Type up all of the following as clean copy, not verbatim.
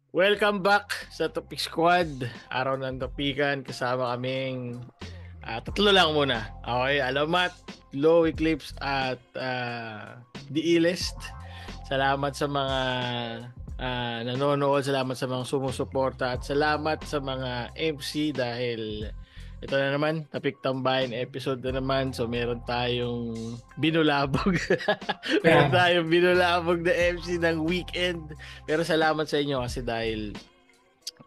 Welcome back sa Topic Squad. Araw ng topikan. Kasama kaming tatlo lang muna. Okay, Alamat, Low Eclipse at The E-List. Salamat sa mga nanonood. Salamat sa mga sumusuporta. At salamat sa mga MC dahil ito na naman, Tapik Tambayan episode na naman. So meron tayong binulabog. Meron tayong binulabog na MC ng weekend. Pero salamat sa inyo kasi dahil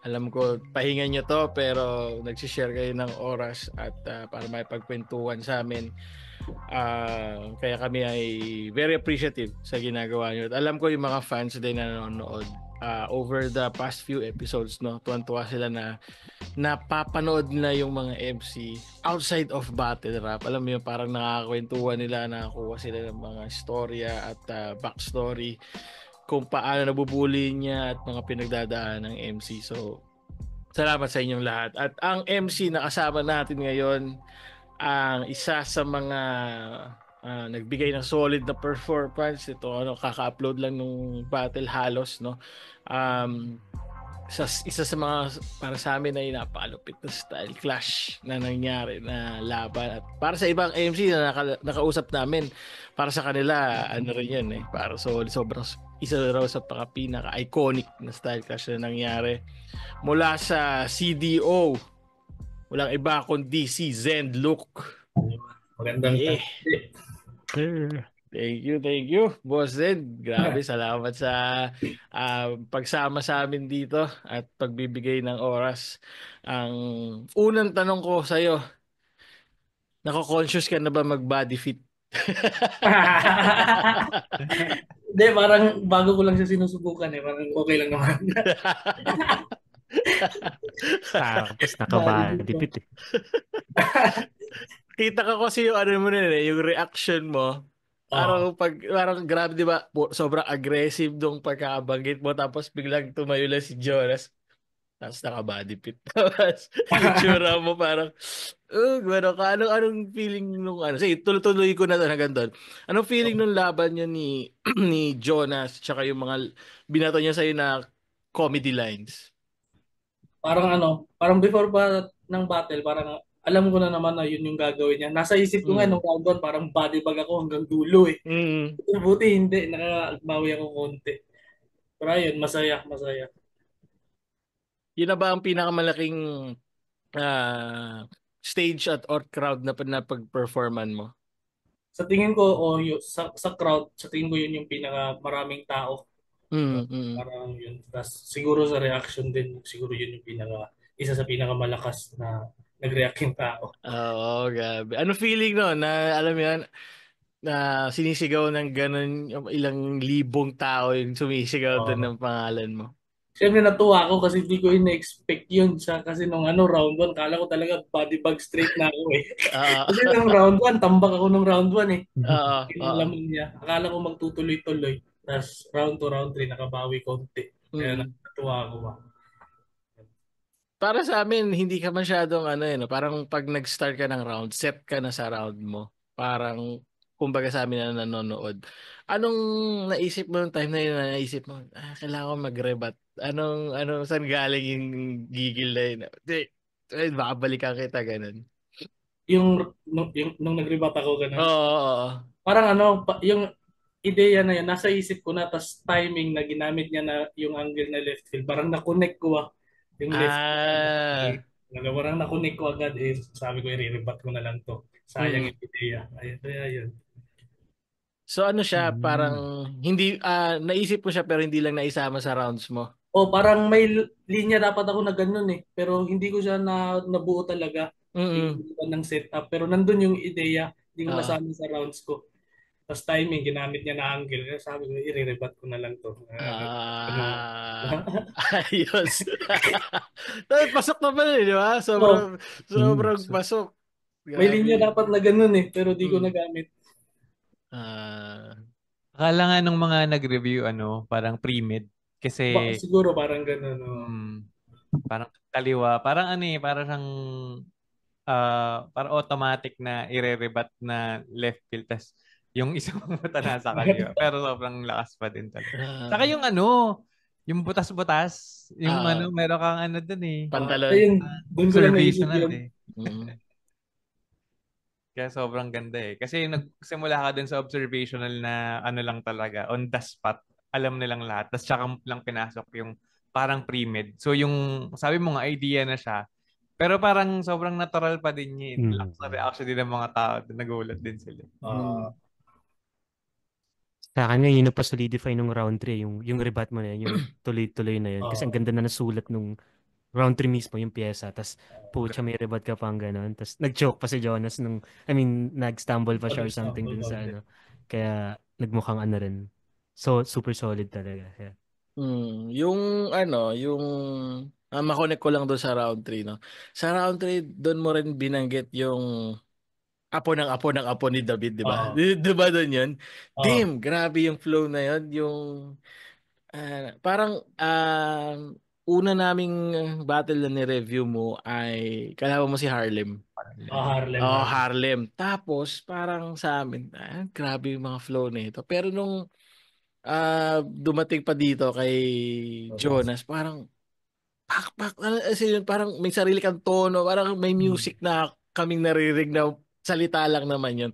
alam ko pahinga nyo to pero nagsishare kayo ng oras at para may pagkwentuhan sa amin. Kaya kami ay very appreciative sa ginagawa nyo. At alam ko yung mga fans din na nanonood over the past few episodes, no, tuwan-tuwa sila na napapanood nila yung mga MC outside of battle rap. Alam mo yun, parang nakakakwentuhan nila, nakakuha sila ng mga storya at backstory kung paano nabubuli niya at mga pinagdadaan ng MC. So, salamat sa inyong lahat. At ang MC na kasama natin ngayon, ang isa sa mga nagbigay ng solid na performance. Ito, kaka-upload lang nung battle halos, no? Um, isa sa mga para sa amin ay napakalupit na style clash na nangyari na laban at para sa ibang AMC na nakausap namin para sa kanila ano rin yun para sobrang isa raw sa pinaka iconic na style clash na nangyari mula sa CDO, walang iba kundi si Zend Luke. Magandang Yeah. tanghali. Thank you, Boss Zed. Grabe, salamat sa pagsama sa amin dito at pagbibigay ng oras. Ang unang tanong ko sa iyo, nako-conscious ka na ba mag-body fit? Hindi, parang bago ko lang siya sinusubukan eh. Parang okay lang naman. Tapos Bali din naka-body ba? fit eh. Kita ko kasi yung ano mo yung reaction mo. Oo. Parang grabe, di ba? Sobrang aggressive nung pagkakabanggit mo tapos biglang tumayo lang si Jonas. Tapos naka-body fit. Tapos yung tsura mo parang, gano'n ka. Anong feeling nung ano? Sige, tuloy-tuloy ko na to hanggang doon. Anong feeling nung laban niya ni, ni Jonas tsaka yung mga binato niya sa'yo na comedy lines? Parang parang before pa ng battle, parang alam ko na naman na yun yung gagawin niya. Nasa isip ko nga Mm. nung round 1, parang body bag ako hanggang dulo eh. Mm. Buti hindi, nakabawi ako konti. Pero ayun, masaya, masaya. Yun na ba ang pinakamalaking ah, stage at or crowd na pag-performan mo? Sa tingin ko, sa crowd, sa tingin ko yun yung pinaka maraming tao. Mm. Mm. Parang yun. Tapos siguro sa reaction din, siguro yun yung isa sa pinakamalakas na nag-react yung tao. Oo, gabi. Ano feeling no na alam mo yan, na sinisigaw ng ganun yung ilang libong tao yung sumisigaw doon Uh, ng pangalan mo. Siyempre natuwa ako kasi hindi ko in-expect yun sa kasi nung round 1 kala ko talaga body bag straight na ako eh. Oo. Kasi nung round 1 tambak ako nung round 1 eh. Oo. Oo. Kinalaman niya. Akala ko magtutuloy-tuloy. Tapos round 2, round 3 nakabawi konti. Kaya Mm. natuwa ako ba. Para sa amin, hindi ka masyadong ano no? Parang pag nag-start ka ng round, set ka na sa round mo. Parang, kumbaga sa amin na nanonood. Anong naisip mo nung time na yun na naisip mo, kailangan ko mag-rebat. Saan galing yung gigil na yun? Baka balikan kita, ganun. Yung nung nag-rebut ako Oo, ganun. oo, oo. Parang yung ideya na yun, nasa isip ko na, tas timing na ginamit niya na yung angle na left field, parang na-connect ko yung left field. Ah, Parang na-connect ko agad eh. Sabi ko, i-rebat ko na lang to. Sayang mm. yung ideya. Ayun, kaya yun. So ano siya, parang Mm. hindi, naisip ko siya pero hindi lang naisama sa rounds mo. O parang may linya dapat ako na ganun eh. Pero hindi ko siya nabuo talaga. Hindi ko Mm. nabuo ng setup. Pero nandun yung ideya. Hindi ko Ah, nasama sa rounds ko. Tapos timing, ginamit niya na angle. Kaya sabi ko, i-rebat ko na lang to. Ano, ayos. Pasok naman di ba? oh, Mm. Sobrang So, pasok. may linya Grabe. dapat na ganun eh. Pero di ko Mm. nagamit. Ah, akala nga nung mga nag-review, parang pre-med. Kasi, Siguro parang ganun. Oh. mm, parang kaliwa. Parang parang siyang, parang automatic na ire-rebat na left field. Tas yung isang mata nasa kaliwa. Pero sobrang lakas pa din talaga. Saka ah, yung Yung butas-butas, yung Ah, meron kang dun eh. pantalon. Ayun, doon ko lang naisip Observational yun. eh. Mm. Kaya sobrang ganda eh. Kasi nagsimula ka dun sa observational na lang talaga, on the spot. Alam nilang lahat. Tapos tsaka lang pinasok yung parang pre-med. So yung, sabi mo nga, idea na siya. Pero parang sobrang natural pa din niya. Lakas na Mm. reaction din ng mga tao. Nagulat din sila. Ah, Mm. Sa akin nga, yun na pa-solidify nung round 3, yung rebat mo na yun, yung tuloy-tuloy na yun. Kasi ang ah, ganda na nasulat nung round 3 mismo, yung pyesa. Tapos, pucha, may rebat ka pang gano'n. Tapos, nag-choke pa si Jonas nung, I mean, nag-stumble pa siya or something Pag-example dun sa konti. ano. Kaya, nagmukhang ano rin. So, super solid talaga. Yeah. Yung yung makonek ko lang doon sa round 3 no. Sa round 3 doon mo rin binanggit yung apo ni David, 'di ba? Ah, 'Di ba doon 'yun? ah, Damn, grabe yung flow na 'yon, yung parang una naming battle na ni-review mo ay kalaban mo si Harlem. Harlem, Oh, Harlem. Harlem. Tapos parang sa amin, grabe yung mga flow nito. Pero nung dumating pa dito kay Jonas. Jonas, parang pak as in, parang may sarili kang tono, parang may Hmm. music na kaming naririnig na salita lang naman yun.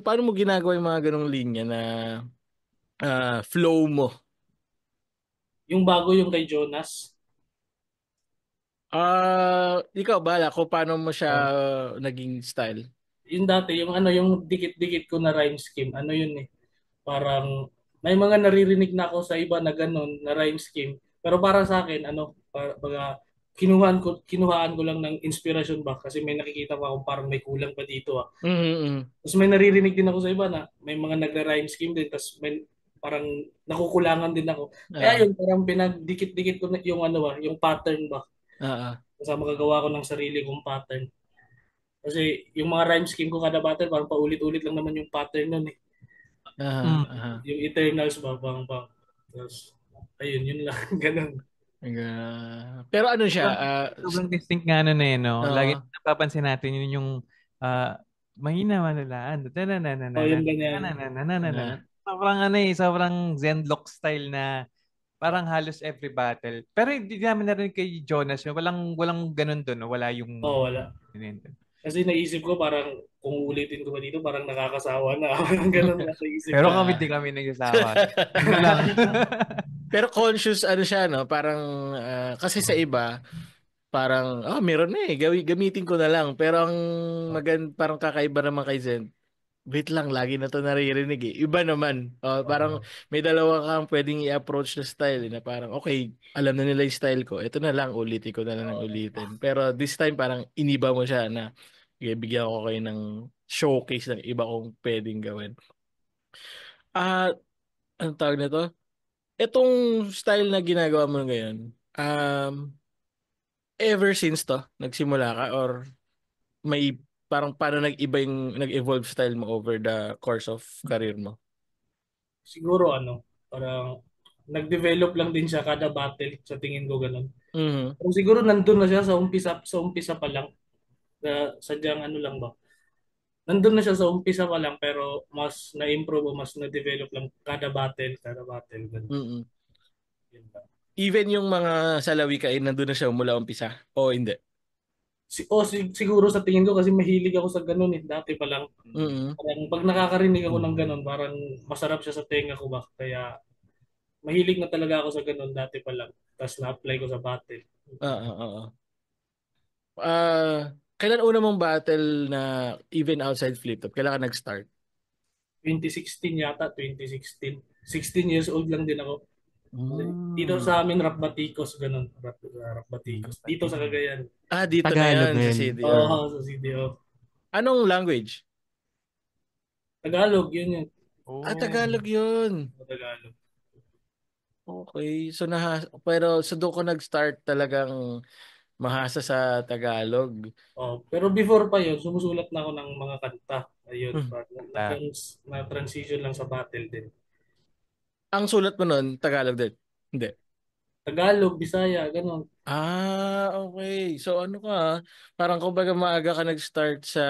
Paano mo ginagawa yung mga ganong linya na flow mo? Yung bago yung kay Jonas. Ikaw bala kung paano mo siya Ah, naging style. yung dati, yung yung dikit-dikit ko na rhyme scheme, ano yun eh. Parang may mga naririnig na ako sa iba na ganun, na rhyme scheme. Pero para sa akin, kinuhaan ko lang ng inspirasyon ba kasi may nakikita pa akong parang may kulang pa dito ah. Mm-hmm. Tapos may naririnig din ako sa iba na may mga nagra-rhyme scheme din tapos may parang nakukulangan din ako. Kaya Ah, yun, parang pinagdikit-dikit ko na yung yung pattern ba. ah, Kasi magagawa ko ng sarili kong pattern. Kasi yung mga rhyme scheme ko kada battle, parang paulit-ulit lang naman yung pattern nun eh. Mm. Yung Eternals ba, bang. Tapos, ayun, yun lang. Ganun. pero ano siya? Sobrang, sobrang distinct nga na eh, no? Lagi Uh, napapansin natin yun yung mahina manulaan. O, yung ganyan. Sobrang sobrang Zenlock style na parang halos every battle. Pero hindi namin narinig kay Jonas yun. Walang ganun doon, no? Wala yung Oo, wala. yun. Kasi naisip ko parang kung ulitin ko ba dito, parang nakakasawa na. Ganun lang sa isip Pero ko. kami di ah, kami nagsasawa. Ano lang. pero conscious ano siya no, parang kasi sa iba parang meron na gamitin ko na lang. Pero ang parang kakaiba naman kay Zen. Wait lang, lagi na to naririnig eh. Iba naman. Parang may dalawa kang pwedeng i-approach na style na parang okay, alam na nila yung style ko. Ito na lang, ulitin ko na lang ng ulitin. Pero this time parang iniba mo siya na bigyan ko kayo ng showcase ng iba kong pwedeng gawin. Ah, anong tawag nito? Itong style na ginagawa mo ngayon, ever since to, nagsimula ka or may parang paano nag-iba yung nag-evolve style mo over the course of career mo? Siguro parang nag-develop lang din siya kada battle sa tingin ko ganun. Mhm. Pero siguro nandun na siya sa umpisa pa lang. Sadyang lang ba? Nandun na siya sa umpisa pa lang pero mas na-improve o mas na-develop lang kada battle ganun. Mm. Yun lang. Even yung mga salawi ka, nandun na siya mula umpisa. O hindi. Siguro sa tingin ko kasi mahilig ako sa ganun eh, dati pa lang. Mm. Parang pag nakakarinig ako ng ganun, parang masarap siya sa tenga ko ba? Kaya mahilig na talaga ako sa ganun dati pa lang. Tapos na-apply ko sa battle. Oo. Kailan una mong battle na even outside flip top? Kailan ka nag-start? 2016 yata, 2016. 16 years old lang din ako. Dito Mm. sa amin, Rap Batikos, ganun. Rap Batikos. Dito sa Cagayan. Dito na Tagalog yan na sa yun. CDO. Oo, sa CDO. Anong language? Tagalog, yun yun. Oh. Tagalog yun. Tagalog. Okay. Pero so doon ko nag-start talagang mahasa sa Tagalog. Oh, pero before pa yun, sumusulat na ako ng mga kanta. Ayun, Hmm. na-transition lang sa battle din. Ang sulat mo nun, Tagalog din? Hindi. Tagalog, Bisaya, ganun. Okay. So ano ka, parang kumbaga maaga ka nag-start sa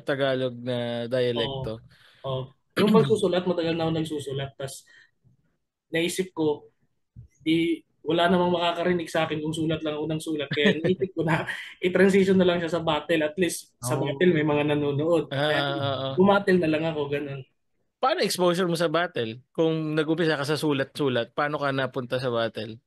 Tagalog na Oo. dialekto. Oh. Yung pagsusulat, matagal na ako nagsusulat. Tapos naisip ko, wala namang makakarinig sa akin kung sulat lang ako ng sulat. Kaya naisip ko na i-transition na lang siya sa battle. At least sa battle may Oh. mga nanonood. Kaya bumatel na lang ako, ganun. Paano exposure mo sa battle? Kung nag-umpisa ka sa sulat-sulat, paano ka napunta sa battle?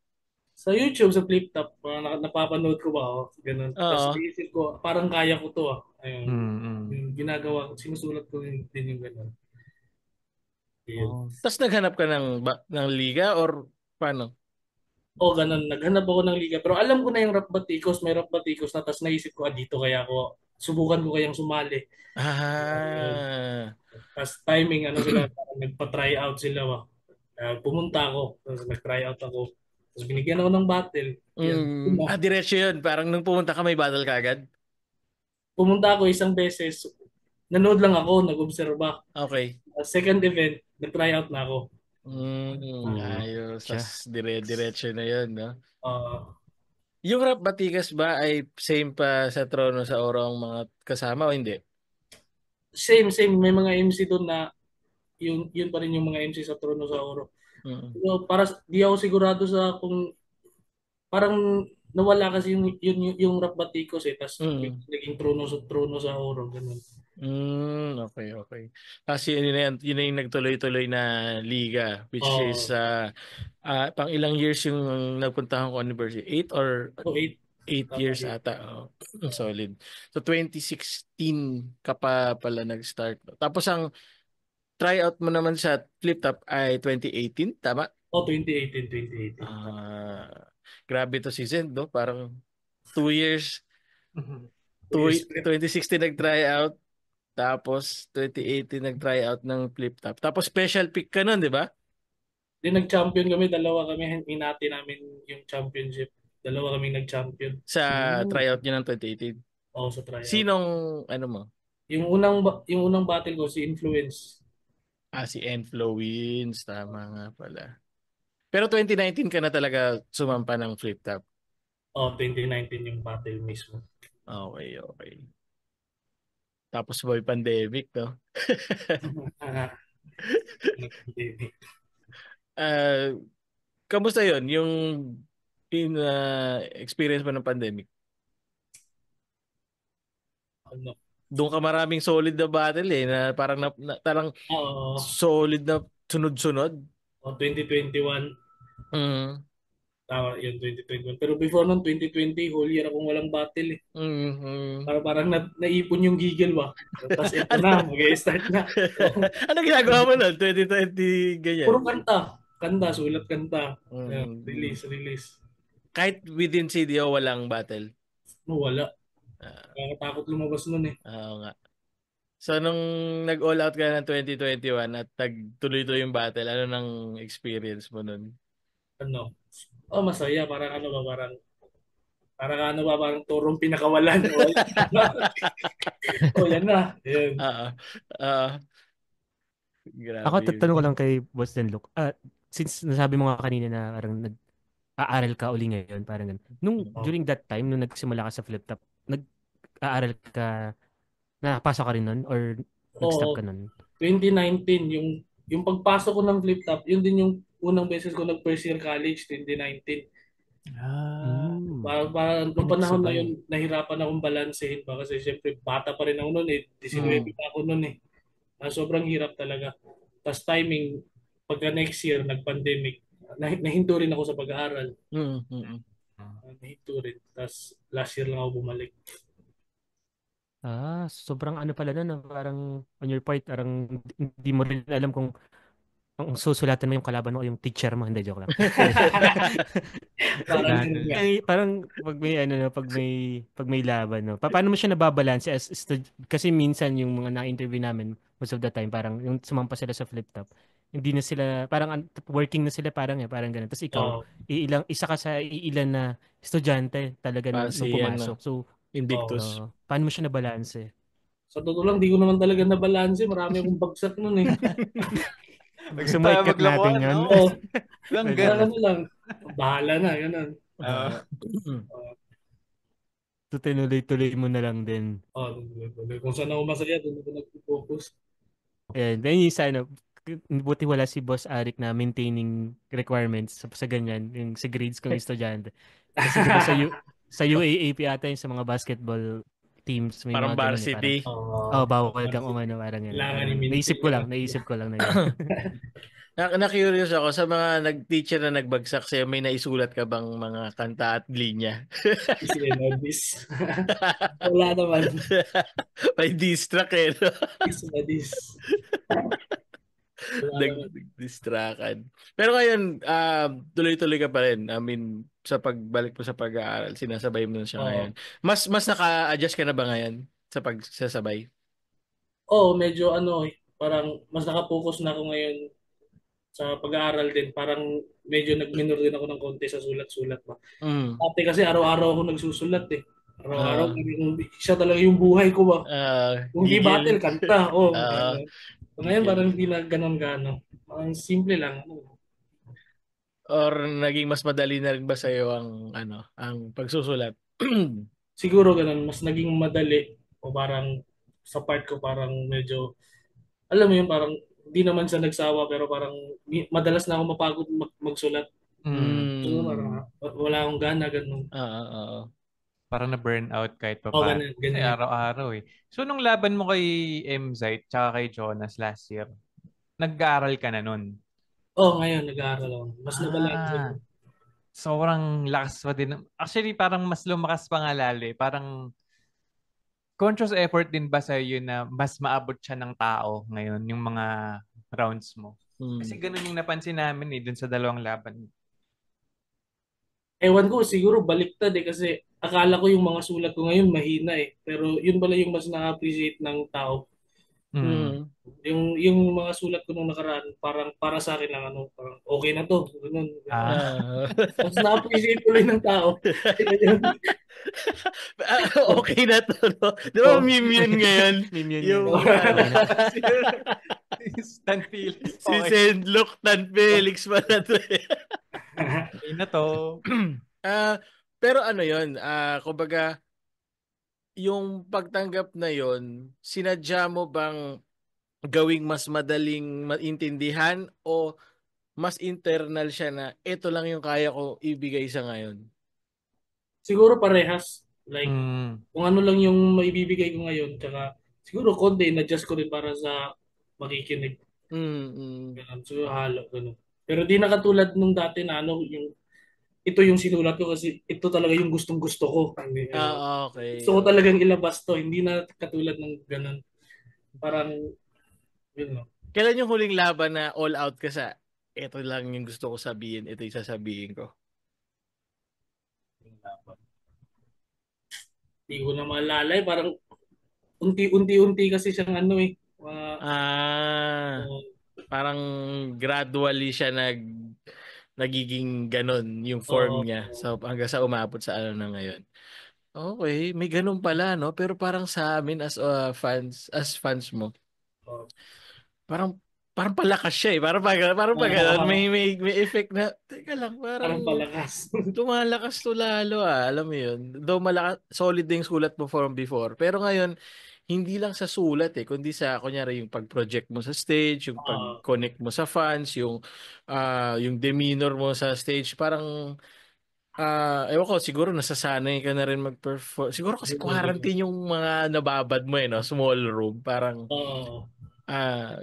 Sa YouTube, sa flip top, napapanood ko ba ako, ganun. Tapos Oo. naisip ko, parang kaya ko to ah. Ayun, Mm. yung ginagawa ko, sinusulat ko din yung ganun. Ayun. Oh. Tapos naghanap ka ng liga or paano? O ganun, naghanap ako ng liga. Pero alam ko na yung rap batikos, may rap batikos na, tapos naisip ko, dito kaya ako, subukan ko kayang sumali. Ayun. Ah. Tapos timing, ano sila, parang nagpa-try out sila. Pumunta ako, tapos nag-try out ako. Tapos binigyan ako ng battle. Yan. Yun na. Diretso yun. Parang nung pumunta ka may battle ka agad? Pumunta ako isang beses, nanood lang ako, nag-obserba. Okay. Second event, nag-try out na ako. Ayos. Siya. Tapos diretso na yun, no? Uh, Yung rap batikas ba ay same pa sa Trono sa Oro ang mga kasama o hindi? same. May mga MC doon na yun pa rin yung mga MC sa Trono sa Oro. Mm. So, para di ako sigurado sa kung parang nawala kasi yung rap batikos eh. Tapos Mm. naging Trono sa Oro. Ganun. Okay. Kasi yun na yung nagtuloy-tuloy na liga which Oh, is pang ilang years yung nagpuntahan ko anniversary? 8 or so 8. 8 years ata. Oh, solid. So 2016 ka pa pala nag-start. Tapos ang tryout mo naman sa Flip Top ay 2018, tama? 2018. Grabe to season, no? Parang 2 years. 2 years. 2016 nag-tryout, tapos 2018 nag-tryout ng Flip Top. Tapos special pick ka nun, di ba? Then nag-champion kami, dalawa kami, hinati namin yung championship. Dalawa kami nag-champion. Sa tryout nyo ng 2018. Oo, sa tryout. Sinong, ano mo? Yung unang battle ko, si Influence. Si Enflow Wins. Tama nga pala. Pero 2019 ka na talaga sumampa ng Flip Top. 2019 yung battle mismo. Okay. Tapos boy pandemic, no? Kamusta yon yung experience mo ng pandemic? Ano? Doon ka maraming solid na battle na parang parang Oo. solid na sunod-sunod. 2021. Mm. Tama, yun, 2021. Pero before nun, 2020, whole year akong walang battle eh. Parang naipon yung gigil ba? Tapos ito Ano? na, mag-start na. Ano ginagawa mo nun? 2020 ganyan? Puro kanta. Sulat kanta. Release. Kahit within CDO walang battle? No, wala. Nakakatakot lumabas nun eh. Oo nga. So, nung nag-all out ka ng 2021 at nagtuloy-tuloy yung battle, ano nang experience mo nun? Ano? Masaya. Parang turong pinakawalan. Yan na. Yan. Grabe Ako, yun. tatanong ko lang kay Boss Denlock. Since nasabi mo nga kanina na parang nag-aaral ka uli ngayon, parang ganun. During that time, nung nagsimula ka sa Flip Top, nag-aaral ka, nakapasok ka rin nun or nag-stop Oo. ka nun? 2019, yung pagpasok ko ng flip top, yun din yung unang beses ko nag-first year college, 2019. Nung panahon na yun, nahirapan akong balansehin ba kasi syempre bata pa rin ako noon eh. 19 pa ako noon eh. Sobrang hirap talaga. Tapos timing, pagka next year, nag-pandemic, nahinto rin ako sa pag-aaral. Nahinto rin. Tapos last year lang ako bumalik. Sobrang ano pala na parang on your part, parang hindi mo rin alam kung ang susulatan mo yung kalaban mo o yung teacher mo. Hindi, joke lang. Parang pag may ano no, pag may laban no. Paano mo siya nababalanse kasi minsan yung mga na-interview namin most of the time parang yung sumampa sila sa flip top. Hindi na sila parang working na sila parang ganun. Tapos ikaw, isa ka sa iilan na estudyante talaga nung pumasok. So, Invictus. paano mo siya nabalanse? Sa totoo lang, di ko naman talaga nabalanse. Marami akong bagsak nun eh. Gusto mo ikat natin yun? Ganun lang. Bahala na, ganun. Tinuloy-tuloy mo na lang din. Tuloy. Kung saan ako masaya, doon ako nag-focus. Then yung isa, buti wala si Boss Arik na maintaining requirements sa ganyan, yung sa grades kong estudyante. Kasi 'di ba sa UAAP ata yung sa mga basketball teams may Parang mga ganun parang varsity. bawal kang umano parang ganun. Kailangan Parang i-maintain yun. naisip ko lang na ganun. Na-curious ako sa mga nag-teacher na nagbagsak sa'yo, may naisulat ka bang mga kanta at linya? Si Enodis. Wala naman. May diss track eh, no? Si Enodis. Wala naman. Nag-distrakan. Pero ngayon, tuloy-tuloy ka pa rin. I mean, sa pagbalik mo sa pag-aaral, sinasabay mo na siya ngayon. Oo. Mas naka-adjust ka na ba ngayon sa pagsasabay? Oo, medyo ano parang mas nakapokus na ako ngayon sa pag-aaral din. Parang medyo nag-minor din ako ng konti sa sulat-sulat ba. Mm. Dati kasi araw-araw ako nagsusulat eh. Araw-araw, Ah, siya talaga yung buhay ko ba. Kung di battle, gigil. kanta. Oh, Ah, gano'n. So, ngayon gigil. parang hindi na ganun gano. Parang simple lang. Or naging mas madali na rin ba sa'yo ang pagsusulat? Siguro ganun, mas naging madali. O parang sa part ko parang medyo, alam mo yun, parang di naman siya nagsawa pero parang madalas na ako mapagod magsulat. So parang Mm. wala akong gana, ganun. Oo. Parang na-burn out kahit pa O paano. ganun, Kasi ganyan. araw-araw eh. So, nung laban mo kay Mzite tsaka kay Jonas last year, nag-aaral ka na nun? Ngayon nag-aaral ako. Mas nabalanse ko. Ah, sobrang lakas pa din. Actually, parang mas lumakas pa nga lalo eh. Parang conscious effort din ba sa yun na mas maabot siya ng tao ngayon, yung mga rounds mo? Kasi Mm. ganun yung napansin namin eh, dun sa dalawang laban. Ewan ko, siguro baliktad eh kasi akala ko yung mga sulat ko ngayon mahina eh. Pero yun pala yung mas na-appreciate ng tao. Mm. Mm. Yung mga sulat ko nung nakaraan, parang para sa akin lang parang okay na to. Ganun, ganun. Ah, Ah. Mas na-appreciate tuloy ng tao. Yun. Okay na to, no? Di ba Oh. meme yun ngayon? Meme yun Yung Okay na. Stan Felix. si Okay. Sendlock Tan Felix pa na to eh. Okay na to. Pero ano yun, kumbaga, yung pagtanggap na yun, sinadya mo bang gawing mas madaling maintindihan o mas internal siya na ito lang yung kaya ko ibigay sa ngayon? Siguro parehas. Like, Mm. kung ano lang yung maibibigay ko ngayon, tsaka siguro konti, na-adjust ko rin para sa makikinig. Mm. Ganun. So, halo, ganun. Pero di na katulad nung dati na yung ito yung sinulat ko kasi ito talaga yung gustong-gusto ko. Hindi, Okay. gusto ko talagang ilabas to. Hindi na katulad ng ganun. Parang, yun no. Kailan yung huling laban na all out ka sa ito lang yung gusto ko sabihin, ito yung sasabihin ko? Hindi ko na maalala eh. Parang unti-unti kasi siyang ano eh. Ah, parang gradually siya nagiging ganun yung form Oo. niya. So hanggang sa umabot sa ano na ngayon. Okay, may ganun pala no, pero parang sa amin as fans mo, Oo. parang parang palakas siya eh. Parang pag ganun, may effect na teka lang, Parang parang palakas. lumalakas to lalo alam mo yun. Though malakas, solid din yung sulat mo from before. Pero ngayon, hindi lang sa sulat kundi sa kunyari yung pag-project mo sa stage, yung Oo. pag-connect mo sa fans, yung demeanor mo sa stage, parang ewan ko, siguro nasasanay ka na rin mag-perform. Siguro kasi quarantine yung mga nababad mo no, small room, parang Oo.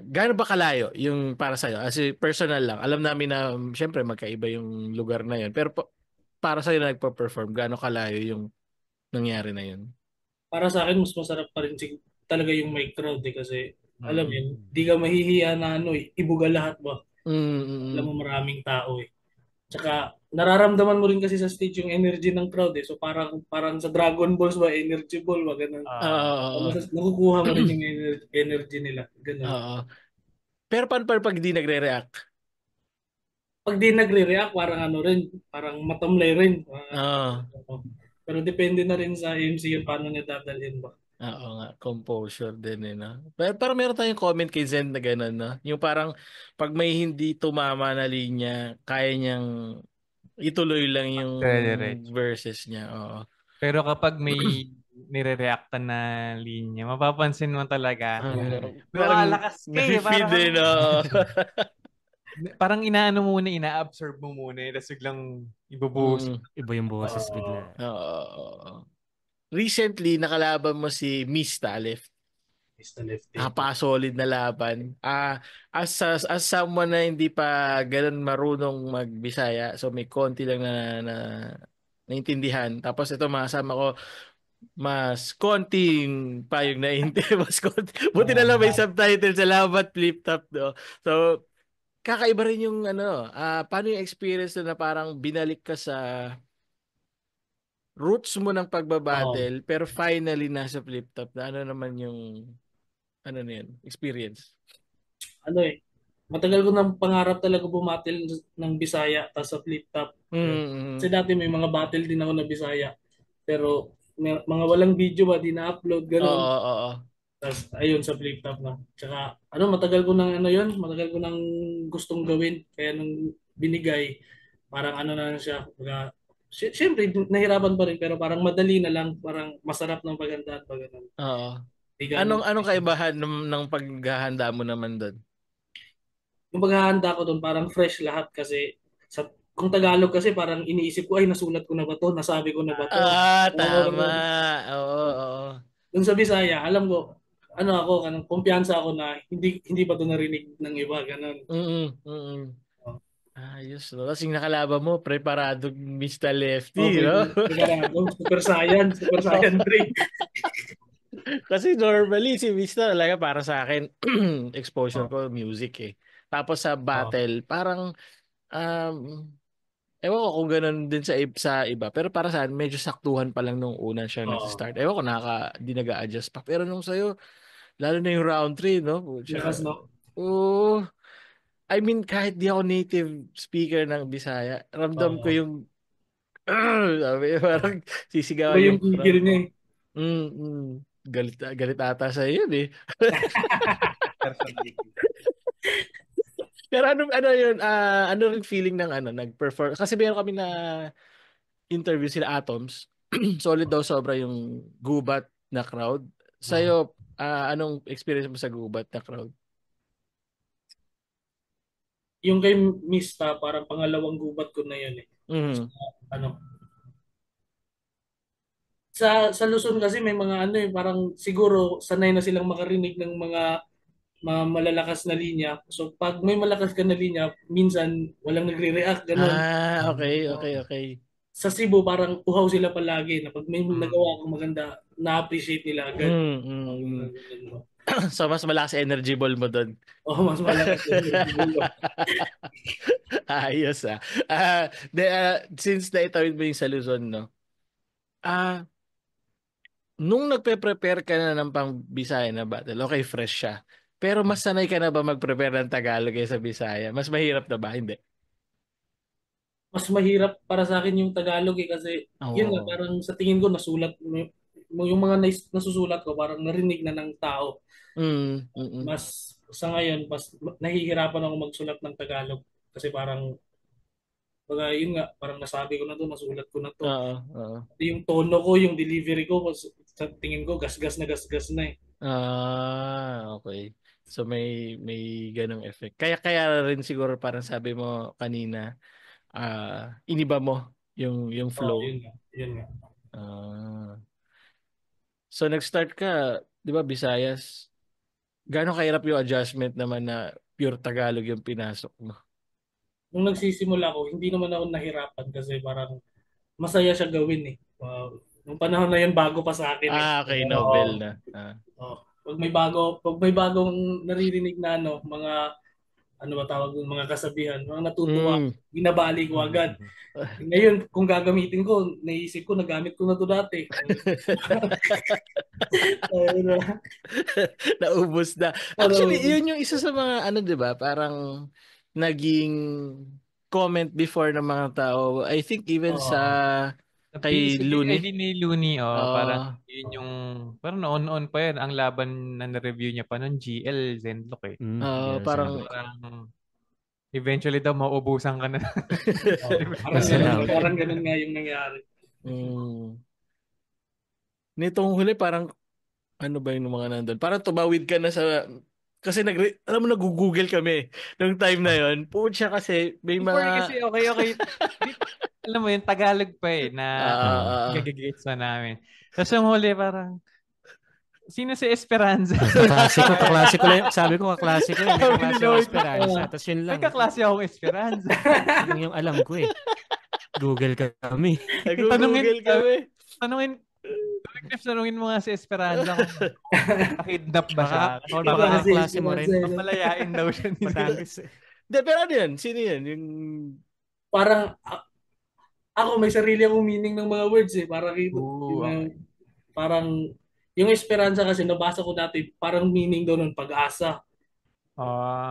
gaano ba kalayo yung para sa'yo? As personal lang, alam namin na syempre magkaiba yung lugar na yun, pero para sa'yo na nagpa-perform, gaano kalayo yung nangyari na yun? Para sa akin, mas masarap pa rin talaga yung may crowd kasi alam mo Mm. yun, di ka mahihiya na ibuga lahat ba? Alam Mm. mo maraming tao eh. Tsaka nararamdaman mo rin kasi sa stage yung energy ng crowd eh. So parang sa Dragon Balls ba, energy ball ba, ganun. Oo. Nakukuha mo rin yung energy nila. Ganun. Oo. Pero paano pag di nagre-react? Pag di nagre-react, parang ano rin, parang matamlay rin. Oo. Pero depende na rin sa MC yun, paano niya dadalhin ba. Oo nga, composure din no? Pero parang meron tayong comment kay Zen na gano'n, no? Yung parang pag may hindi tumama na linya, kaya niyang ituloy lang yung Dire-diretso. verses niya. Oo. Pero kapag may nire-reactan na linya. Mapapansin mo talaga. Parang Nakalakas ka eh. nafe-feed eh, no? Parang inaano muna, ina-absorb mo muna. Tapos biglang ibubuhos. Iba yung boses Oo. bigla. Oo. Recently, nakalaban mo si Miss Talef. Mr. Lefty. Solid na laban. As someone na hindi pa ganun marunong magbisaya, so may konti lang na naintindihan. Tapos ito masama ko, mas konting pa yung naintindihan. Mas konti. Buti na lang may subtitle sa Labat Flip Top, no? So, kakaiba rin yung paano yung experience na parang binalik ka sa roots mo ng pagbabattle, pero finally nasa flip top na ano naman yung na yun, experience. Matagal ko nang pangarap talaga bumatil ng Bisaya tapos sa flip top. Kasi dati may mga battle din ako na Bisaya. Pero mga walang video ba, di na-upload, gano'n. Oo. Tapos ayun sa flip top na. Tsaka matagal ko nang gustong gawin. Kaya nung binigay, parang na lang siya. Siyempre, nahirapan pa rin pero parang madali na lang. Parang masarap ng paghandaan pa gano'n. Oo. Anong kaibahan ng paghahanda mo naman doon? Yung paghahanda ko doon parang fresh lahat kasi kung Tagalog kasi parang iniisip ko ay nasulat ko na ba to, nasabi ko na ba to. Tama. Oo. Doon sa Bisaya, alam ko kumpiyansa ako na hindi pa to narinig ng iba, ganun. Ayos, no? Kasi nakalaban mo, preparado Mr. Lefty, no? Preparado, super saiyan drink. Kasi normally si Mr. talaga para sa akin, exposure ko music eh. Tapos sa battle, parang ewan ko kung ganun din sa iba. Pero para sa akin, medyo saktuhan pa lang nung una siya nag-start. Ewan ko, di nag-a-adjust pa. Pero nung sa'yo, lalo na yung round 3, no? Lakas, no? Oo. I mean, kahit di ako native speaker ng Bisaya, ramdam ko yung sabi, parang sisigawan Iba yung yung gigil niya eh. Galit ata sa yun eh. Pero ano yun, ano rin feeling ng nag-perform? Kasi meron kami na interview sila Atoms. Solid daw sobra yung gubat na crowd. Sa'yo, anong experience mo sa gubat na crowd? Yung kay Mista, parang pangalawang gubat ko na yun eh. Sa Luzon kasi may mga parang siguro sanay na silang makarinig ng mga malalakas na linya. So pag may malakas ka na linya, minsan walang nagre-react, ganun. Okay. Sa Cebu parang uhaw sila palagi na pag may nagawa kang maganda, na-appreciate nila agad. So mas malakas energy ball mo doon. Mas malakas energy ball mo. Ayos since naitawid mo yung sa Luzon, no? Nung nagpe-prepare ka na ng pang Bisaya na battle, okay, fresh siya. Pero mas sanay ka na ba mag-prepare ng Tagalog sa Bisaya? Mas mahirap na ba? Hindi. Mas mahirap para sa akin yung Tagalog kasi yun nga, parang sa tingin ko nasulat yung mga nasusulat ko parang narinig na ng tao. Mas sa ngayon, mas nahihirapan ako magsulat ng Tagalog kasi parang yun nga, parang nasabi ko na to, nasulat ko na to. Yung tono ko, yung delivery ko, sa tingin ko, gas-gas na eh. Okay. So may ganong effect. Kaya rin siguro parang sabi mo kanina, iniba mo yung flow. Yun nga. So nag-start ka, 'di ba, Visayas? Gaano kahirap yung adjustment naman na pure Tagalog yung pinasok mo? Nung nagsisimula ko, hindi naman ako nahirapan kasi parang masaya siya gawin eh. Nung panahon na yun, bago pa sa akin eh. Okay, novel na. Pag may bagong naririnig na mga ba tawag ng mga kasabihan, mga natutuwa, binabali ko agad. Ngayon, kung gagamitin ko, naisip ko, nagamit ko na to dati. Naubos na. Actually, yun yung isa sa mga, 'di ba, parang naging comment before ng mga tao. I think even sa kay Looney. Ni Looney, parang yun yung, parang noon pa yan, ang laban na na-review niya pa nun, GL Zenlock eh. Parang eventually daw mauubusan ka na. Parang ganun nga yung nangyari. Nitong huli parang ano ba yung mga nandun? Parang tumawid ka na sa kasi alam mo nag-google kami nung time na yon. Pucha kasi may Before mga kasi okay. Di, alam mo yun, Tagalog pa na ah Oo. ah, gagagets na namin. Tapos yung huli parang, sino si Esperanza? Kaklase ko lang. Sabi ko, kaklase ko yun. May sabi ni kaklase ako Lloyd, Esperanza. Tapos yun May lang. kaklase akong Esperanza. Yun lang yung alam ko eh. Google kami. Tanungin, nag-google kami. tanungin, Cliff, tanungin mo nga si Esperanza kung nakidnap ba siya. Kasi Or Iba baka kasi kaklase mo rin. Esperanza, papalayain daw siya ni Batangas. De, pero ano yun? Sino yun? Yung parang ako may sarili akong meaning ng mga words eh. Parang okay. parang yung esperanza kasi nabasa ko dati parang meaning daw ng pag-asa.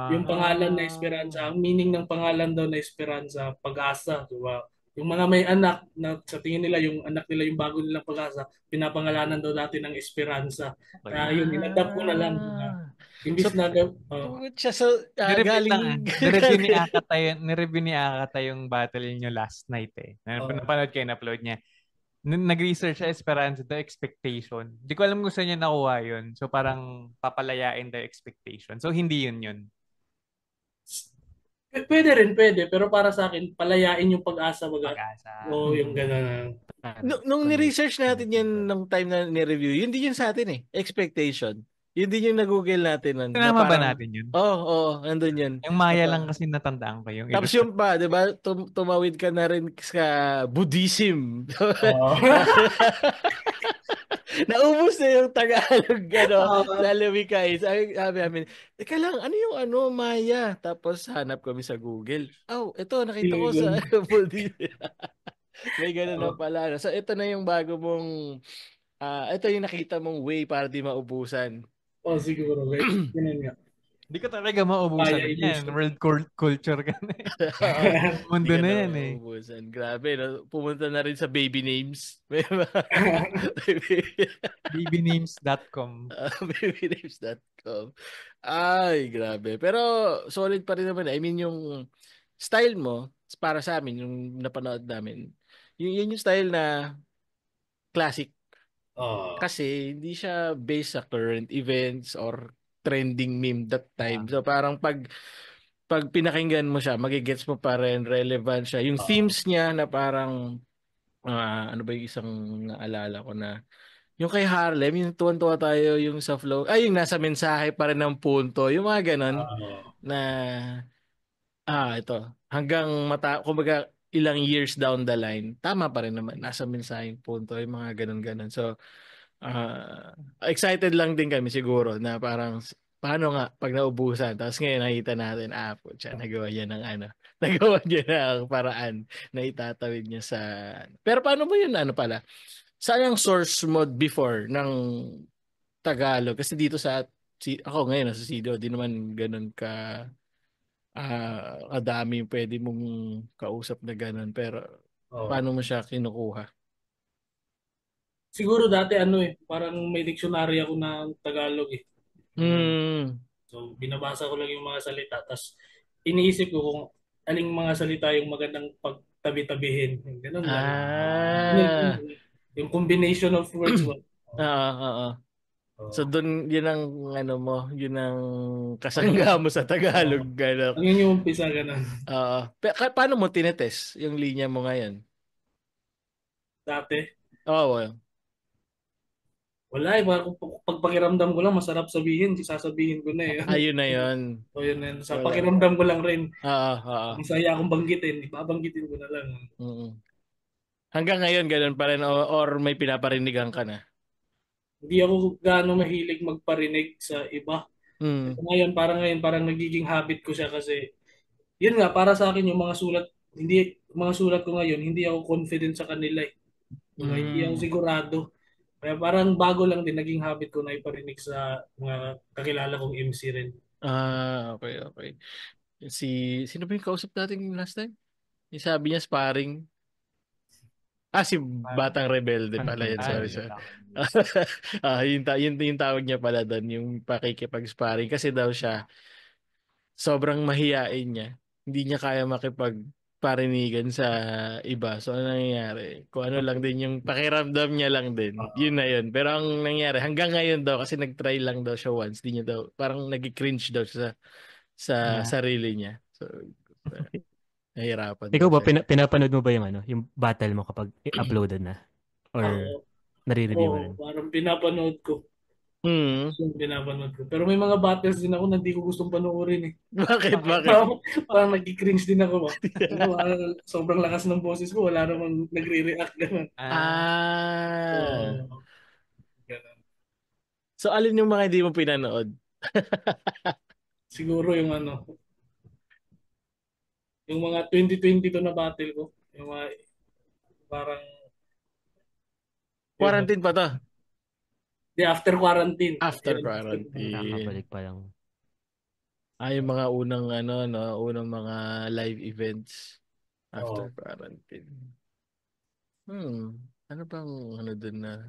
Yung Ah, pangalan na esperanza, ang meaning ng pangalan daw na esperanza, pag-asa, di ba? Yung mga may anak na sa tingin nila yung anak nila yung bago nilang pag-asa, pinapangalanan daw natin ng esperanza. okay. Kaya yun, inadapt ko na lang. So, Imbis na pucha, so, Nireview lang galing, Nireview ni Akata nireview ni Akata yung battle niyo last night eh. oh, Napanood ko yung upload niya. Nag-research siya Esperanza the expectation. Di ko alam kung saan niya nakuha yun. So parang papalayain the expectation. So hindi yun. pwede rin, pwede. Pero para sa akin, palayain yung pag-asa baga. Pag-asa. O yung gano'n. nung ni-research natin yan nung time na ni-review, yun din yun sa atin eh. Expectation. Yun din yung nag-google natin nun, na Tinama ba parang, natin yun? nandun yun. Yung Maya lang kasi natandaan ko yung Tapos illustration. yung pa, di ba, tumawid ka na rin sa Buddhism. Oo. Naubos na yung Tagalog, Oo. sa Lumikay. Sabi namin, teka lang, ano yung Maya? Tapos hanap kami sa Google. Oh, ito, nakita ko sa Iligon. Buddhism. May ganun na Oo. pala. So, ito na yung bago mong, ito yung nakita mong way para di maubusan. Oh, siguro. Wait. Ganun nga. Hindi ka talaga maubusan Maya yan. illusion. World culture ka na eh. Oo, hindi Mundo ka na na yan eh. maubusan. Grabe, no? Pumunta na rin sa baby names. May Babynames.com. babynames.com. Ay, grabe. Pero solid pa rin naman. I mean, yung style mo, para sa amin, yung napanood namin, yun yung style na classic. Oh. Kasi hindi siya based sa current events or trending meme that time. So parang pag pinakinggan mo siya, magigets mo pa rin, relevant siya. Yung Oh. themes niya na parang, ano ba yung isang naalala ko na, yung kay Harlem, yung tuwan-tuwa tayo yung sa flow, yung nasa mensahe pa rin ng punto, yung mga ganon, Oh. na, ito, hanggang kumbaga, ilang years down the line, tama pa rin naman, nasa mensaheng punto, yung mga ganon-ganon. So, excited lang din kami siguro na parang paano nga pag naubusan tapos ngayon nakita natin putya nagawa niya ng nagawa niya ng paraan na itatawid niya sa pero paano mo yun pala saan ang source mode before ng Tagalog kasi dito ako ngayon nasa CDO di naman ganun ka kadami yung pwede mong kausap na ganun pero Oh. paano mo siya kinukuha. Siguro dati parang may dictionary ako ng Tagalog eh. Hmm. So binabasa ko lang yung mga salita tapos iniisip ko kung aling mga salita yung magandang pagtabi-tabihin. Yung ganun lang. Ah. Yung combination of words mo. Oo. So Oh. doon yun ang yun ang kasangga mo sa Tagalog Oh. gano'n. Ang yun yung umpisa ganun. Oo. Paano mo tinetest yung linya mo ngayon? Dati. Oo, well. Wala eh. Pag pakiramdam ko lang, masarap sabihin. Sasabihin ko na eh. Ayun na yun. So yun, yun. Sa Wala. pakiramdam ko lang rin. Oo. Masaya akong banggitin. Ibabanggitin ko na lang. Mm. Hanggang ngayon ganun pa rin or may pinaparinigan ka na? Hindi ako gaano mahilig magparinig sa iba. Mm. Ngayon, parang nagiging habit ko siya kasi, yun nga, para sa akin yung mga sulat ko ngayon, hindi ako confident sa kanila eh. Hindi ako Mm. sigurado. Kaya parang bago lang din, naging habit ko na iparinig sa mga kakilala kong MC rin. Okay. Sino ba yung kausap natin yung last time? Yung sabi niya sparring. Si Batang Rebelde pala yun. Ah, Sorry, yun sorry. lang. Yung tawag niya pala doon, yung pakikipag-sparring. Kasi daw siya, sobrang mahiyain niya. Hindi niya kaya parinigan sa iba. So, ano nangyayari? Kung ano lang din yung pakiramdam niya lang din. Yun na yun. Pero ang nangyari, hanggang ngayon daw, kasi nag-try lang daw siya once, di niya daw, parang nag-cringe daw siya sa sarili niya. So, nahirapan Ikaw daw ba, siya. pinapanood mo ba yung battle mo kapag uploaded na? Or Ako, nare-review mo rin? parang pinapanood ko. Hmm. Yung pinapanood ko. Pero may mga battles din ako na hindi ko gustong panoorin eh. Bakit? Parang nag-cringe din ako ba? Sobrang lakas ng boses ko, wala namang nagre-react ganun. Ah. So, ganun. So, alin yung mga hindi mo pinanood? Siguro yung mga 2022 na battle ko, yung mga parang yun, Quarantine pa to. after quarantine. After Ayun, quarantine. Kakabalik pa lang. Yung mga unang unang mga live events after Oo. quarantine. Ano bang dun na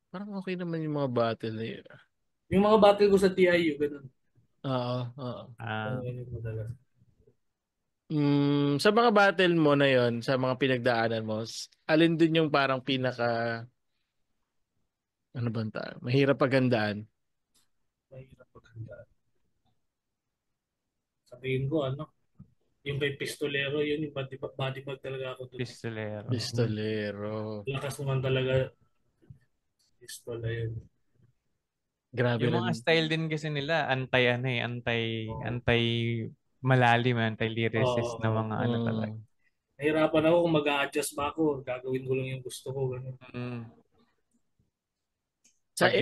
parang okay naman yung mga battle na yun. Yung mga battle ko sa TIU, ganun. Oo, oo. Ganun madalas. Sa mga battle mo na yon, sa mga pinagdaanan mo, alin dun yung parang pinaka ano bang tawag? Mahirap paghandaan. Mahirap paghandaan. Sabihin ko, yung kay Pistolero, yun yung body bag talaga ako doon. Pistolero. Pistolero. Lakas naman talaga pistol na yun. Grabe Yung mga rin. style din kasi nila, anti malalim, anti-lyricist na mga ano talaga. Nahirapan ako kung mag-a-adjust ba ako. Gagawin ko lang yung gusto ko. Ganun. Sa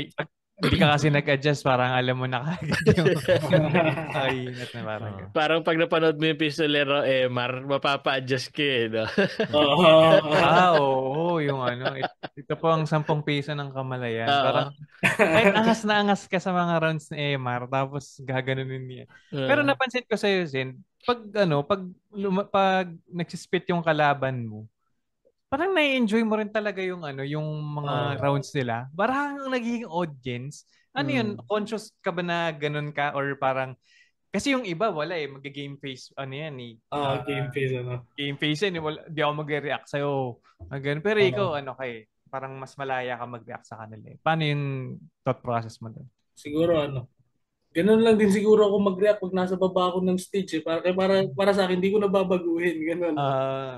Pag hindi ka kasi nag-adjust, parang alam mo na kagad yung nakaingat na parang ganun. parang pag napanood mo yung Pistolero mapapa-adjust ka no? Oo, yung ito po ang 10 piso ng kamalayan. Oo. Parang kahit angas na angas ka sa mga rounds ni Emar, tapos gaganunin niya. Pero napansin ko sa'yo, Zen, pag nagsispit yung kalaban mo, parang nai-enjoy mo rin talaga yung mga rounds nila. Parang nagiging audience. Ano yun? Conscious ka ba na ganun ka? Or parang, kasi yung iba, wala mag-game face, yan Game face, game face yan, di ako mag-react sa'yo. Ganun. Pero ikaw, parang mas malaya ka mag-react sa kanila. Paano yung thought process mo doon? Siguro, ganun lang din siguro ako mag-react pag nasa baba ako ng stage. Para sa akin, hindi ko nababaguhin. Ganun.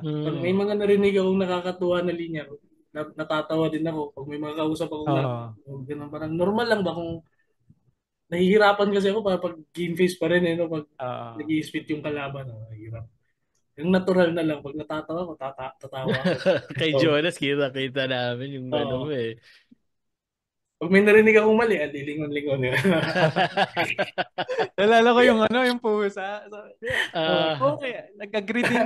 Pag may mga narinig akong nakakatuwa na linya, natatawa din ako. Pag may mga kausap ako ganun, parang normal lang ba kung nahihirapan kasi ako pag game face pa rin no? Pag nag-i-spit yung kalaban, nahihirap. Yung natural na lang, pag natatawa ako, tatawa ako. Kay Jonas, kita namin yung mo Pag may narinig akong mali, lilingon-lingon. Nalala ko yung pusa. Okay, nag-agree din.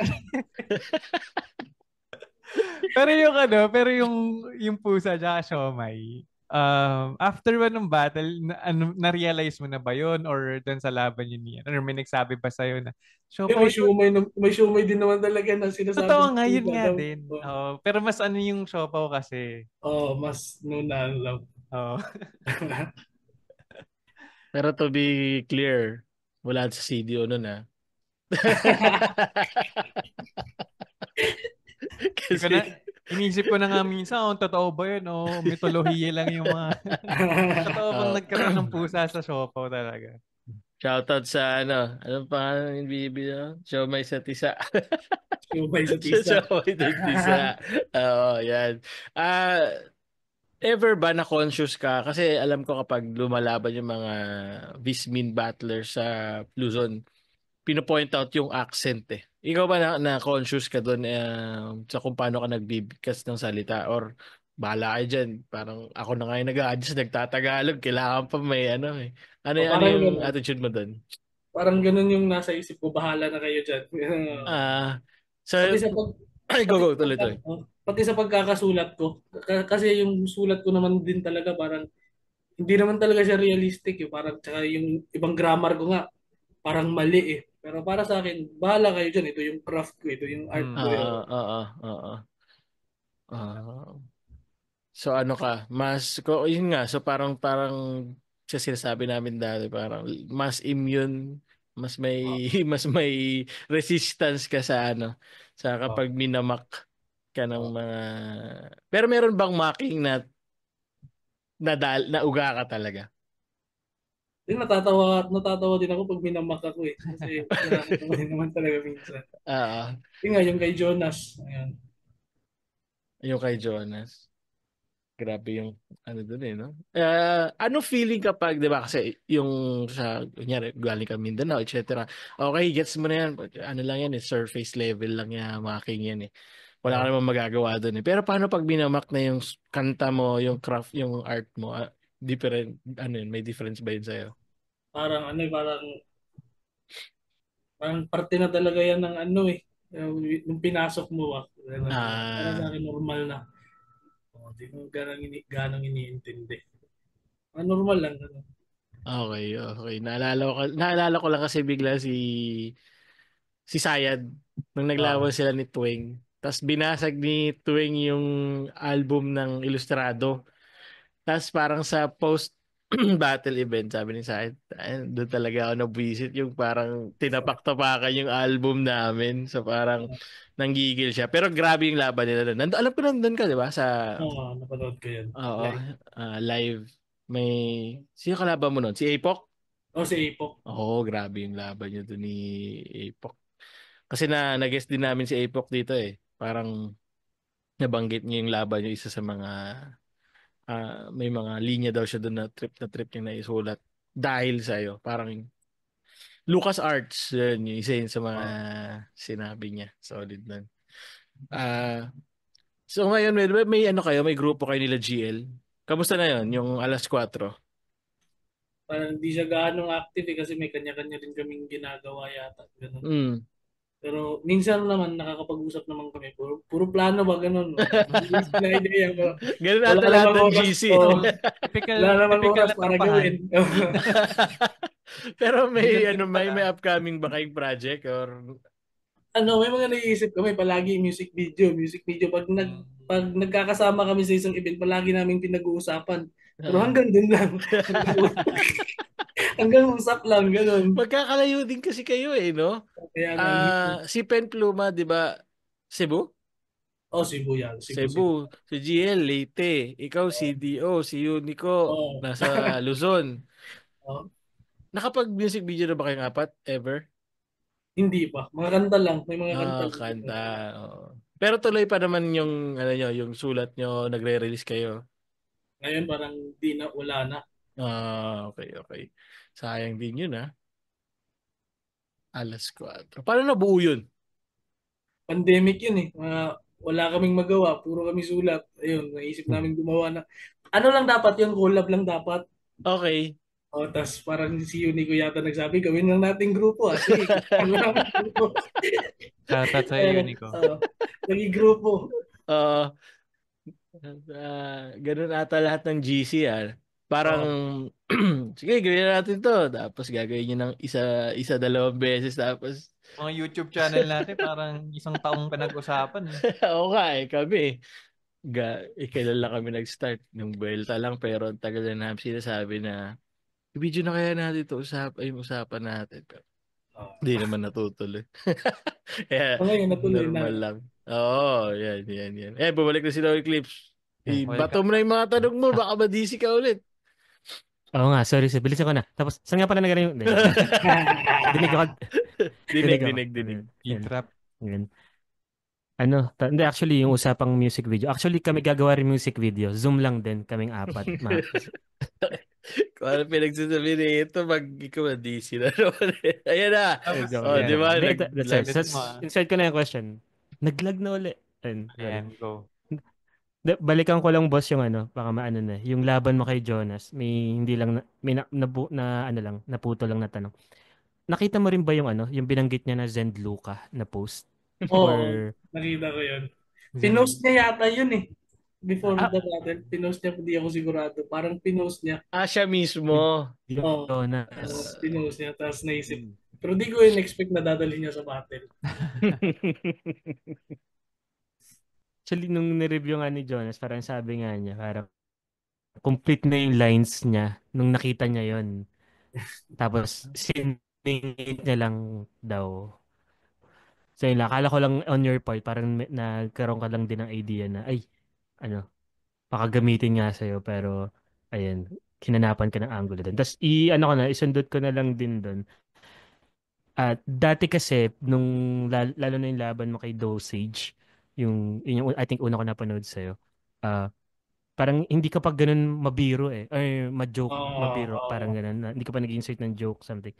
pero yung pusa at siomay, after ba ng battle, na-realize mo na ba yun? Or doon sa laban yun niya? Or may nagsabi ba sa'yo na, may siomay din naman talaga na sinasabi. Totoo nga, yun nga din. Pero mas yung siopaw kasi. Mas nunaan lang. Pero to be clear, wala sa CDO nun Kasi inisip ko na nga minsan, totoo ba yun? Mitolohiya lang yung mga totoo bang nagkaroon ng pusa sa siopaw talaga. Shoutout sa anong pangalan ng bibi Siomay sa Tisa. Siomay sa Tisa. Siomay sa Tisa. Oo, yan. Ever ba na conscious ka? Kasi alam ko kapag lumalaban yung mga Vismin battlers sa Luzon, pinopoint out yung accent Ikaw ba na conscious ka doon sa kung paano ka nagbibigkas ng salita or bahala kayo dyan? Parang ako na ngayon nag-a-adjust, nagtatagalog. Kailangan pa may Ano yung attitude mo doon? Parang ganun yung nasa isip ko. Bahala na kayo dyan. Go, tuloy. Pati sa pagkakasulat ko. Kasi yung sulat ko naman din talaga parang hindi naman talaga siya realistic. Parang tsaka yung ibang grammar ko nga parang mali Pero para sa akin, bahala kayo dyan. Ito yung craft ko. Ito yung art ko. So ano ka? Yun nga. So parang siya sinasabi namin dati, parang mas immune Mas may mas may resistance ka sa ano sa Oh, kapag minamak ka ng oh. mga pero meron bang mocking na nauga ka talaga? Din natatawa din ako pag minamak ako eh. Kasi nakakatawa din naman talaga minsan. Oo, Yung nga, yung kay Jonas. Ayan. yung kay Jonas. Grabe yung ano doon no? Ano feeling kapag, di ba, kasi yung sa, kunyari, galing ka Mindanao, etc. Okay, gets mo na yan. Ano lang yan surface level lang yan, mocking yan eh. Wala ka Oh, namang magagawa doon eh. Pero paano pag binamak na yung kanta mo, yung craft, yung art mo, different, ano yun, may difference ba yun sa'yo? parang ano eh, parang parte na talaga yan ng ano eh. Yung pinasok mo para sa Ah, akin normal na. Oh, di ko ganang iniintindi. Normal lang. Ano. okay, okay. Naalala ko lang kasi bigla si Sayad nung Ah, naglaban sila ni Tuwing. Tapos binasag ni Tuwing yung album ng Ilustrado. Tapos parang sa post battle event, sabi ni Sayad, doon talaga ako nabwisit yung parang tinapak-tapakan yung album namin. So parang nanggigil siya. Pero grabe yung laban nila doon. Alam ko nandun ka, di ba? Sa, napanood ko yan. oo, Live. live. May, sino kalaban mo nun? Si Apok? O si Apok. Oo, grabe yung laban niya doon ni Apok. Kasi nag-guest din namin si Apok dito eh. Parang nabanggit niya yung laban niya isa sa mga may mga linya daw siya doon na trip niya na isulat dahil sa iyo. Parang Lucas Arts yun, yung isa yun sa mga Ah, sinabi niya. Solid nun. Ah, so ngayon may ano kayo, may grupo kayo nila GL. Kamusta na yun, yung alas 4? parang hindi siya gaano active eh, kasi may kanya-kanya din kaming ginagawa yata. Ganun. Mm. Pero minsan naman nakakapag-usap naman kami. Puro plano ba ganun? Mag-iisip na idea ko. Ganun Wala ata lahat namang ng oras. GC. Oh, Typical, wala namang typical oras na para tropahan. gawin. Pero may Typical ano trip may pala. upcoming ba kayong project or May mga naiisip kami palagi music video Mm. pag nagkakasama kami sa isang event, palagi namin pinag-uusapan. Pero Ah. hanggang dun lang. Hanggang usap lang, ganun. Magkakalayo din kasi kayo eh, no? Kaya nga, minsan, Si Pen Pluma, 'di ba? Cebu? oh, Cebu yan. Cebu. Cebu. Si GL Leyte. Ikaw Oh, CDO, si Unico oh, nasa Luzon. oh. Nakapag-music video na ba kayong apat ever? Hindi pa. Mga kanta lang. May mga kanta lang. Kanta. Oo. Pero tuloy pa naman yung ano nyo, yung sulat nyo, nagre-release kayo. Ngayon parang di na, wala na. Okay, okay. Sayang din yun Alas 4. Paano nabuo yun? Pandemic yun eh. Wala kaming magawa. Puro kami sulat. Ayun, naisip Hmm. namin gumawa na. Ano lang dapat yun? Collab lang dapat. Okay. O, tas parang si Unico yata nagsabi, gawin lang natin grupo. Sige, ano lang grupo. Shoutout sa iyo, Ayun, Nico. naging grupo. Uh, Ganun ata lahat ng GC Parang, Oh, sige, gawin na natin to. Tapos gagawin nyo ng isa, dalawang beses. Tapos, Mga YouTube channel natin, parang isang taong pinag-usapan eh. oo nga kami. Kailan kami nag-start. Nung Buelta lang, pero ang tagal na namin sinasabi na, i-video na kaya natin to yung usapan natin. Pero, oh. hindi naman natutuloy. Kaya, Ngayon, natuloy na. normal lang. Oo, yan. Bumalik na si Lowy Clips. Bato Welcome mo na back. yung mga tanong mo, baka ma-DC ka ulit. Oo nga, sorry, bilisan ko na. Tapos, saan nga pala nagaling yung... Hindi, joke lang. Dinig ako. Dinig ako. Dinig. Yan. E-trap. Yan. Hindi, actually, yung usapang music video. Actually, kami gagawa rin music video. Zoom lang din, kaming apat. Kung ano pinagsasabi na ito, ikaw na-DC na naman. Ayan na. Tapos, Joke, Oh, di joke yan. ba? lang. Hindi, that's it. Nag-vlog. Bilis So, mo ah. insert ko na yung question. Naglag na uli. Ayun, sorry. Ayan, go. Balikan ko lang boss yung baka maano na. Yung laban mo kay Jonas, may hindi lang may ano lang, naputo lang na tanong. Nakita mo rin ba yung yung binanggit niya na Zend Luca na post Oo, or nakita ko yun. Zen. Pinost niya yata yun eh. Before ah the battle, pinost niya, hindi ako sigurado. Parang pinost niya. Siya mismo. ni Oo, Jonas. pinost niya. Tapos naisip. Pero di ko yun expect na dadalhin niya sa battle. Actually, nung ni-review nga ni Jonas, parang sabi nga niya, parang complete na yung lines niya nung nakita niya yon. Tapos, Ningit niya lang daw. So yun lang, akala ko lang on your part, parang nagkaroon ka lang din ng idea na, ay, ano, baka gamitin nga sa'yo, pero, ayun, hinanapan ka ng angulo doon. Tapos, isundot ko na lang din doon. At dati kasi, lalo na yung laban mo kay Dosage, yung I think una ko napanood sa'yo, ah, parang hindi ka pa ganun mabiro eh, or ma-joke, Oo, mabiro, parang oo, ganun, hindi ka pa nag-insert ng joke, something.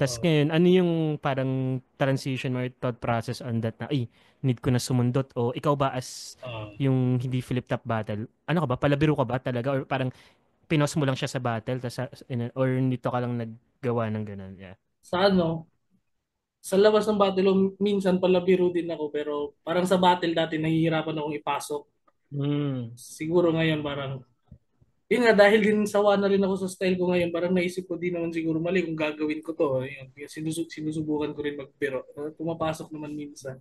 Tas oo. ngayon, ano yung parang transition or thought process on that na, ay, need ko na sumundot o ikaw ba as Oo. yung hindi flip top battle, ano ka ba, palabiro ka ba talaga or parang pinos mo lang siya sa battle or nito ka lang naggawa ng ganun, yeah. Sa ano, sa labas ng battle, minsan palabiro din ako, pero parang sa battle dati, nahihirapan akong ipasok. Hmm. Siguro ngayon, parang, yun nga, dahil din sawa na rin ako sa style ko ngayon, parang naisip ko din naman siguro mali kung gagawin ko to. Yun, sinusubukan ko rin magbiro. Pumapasok naman minsan.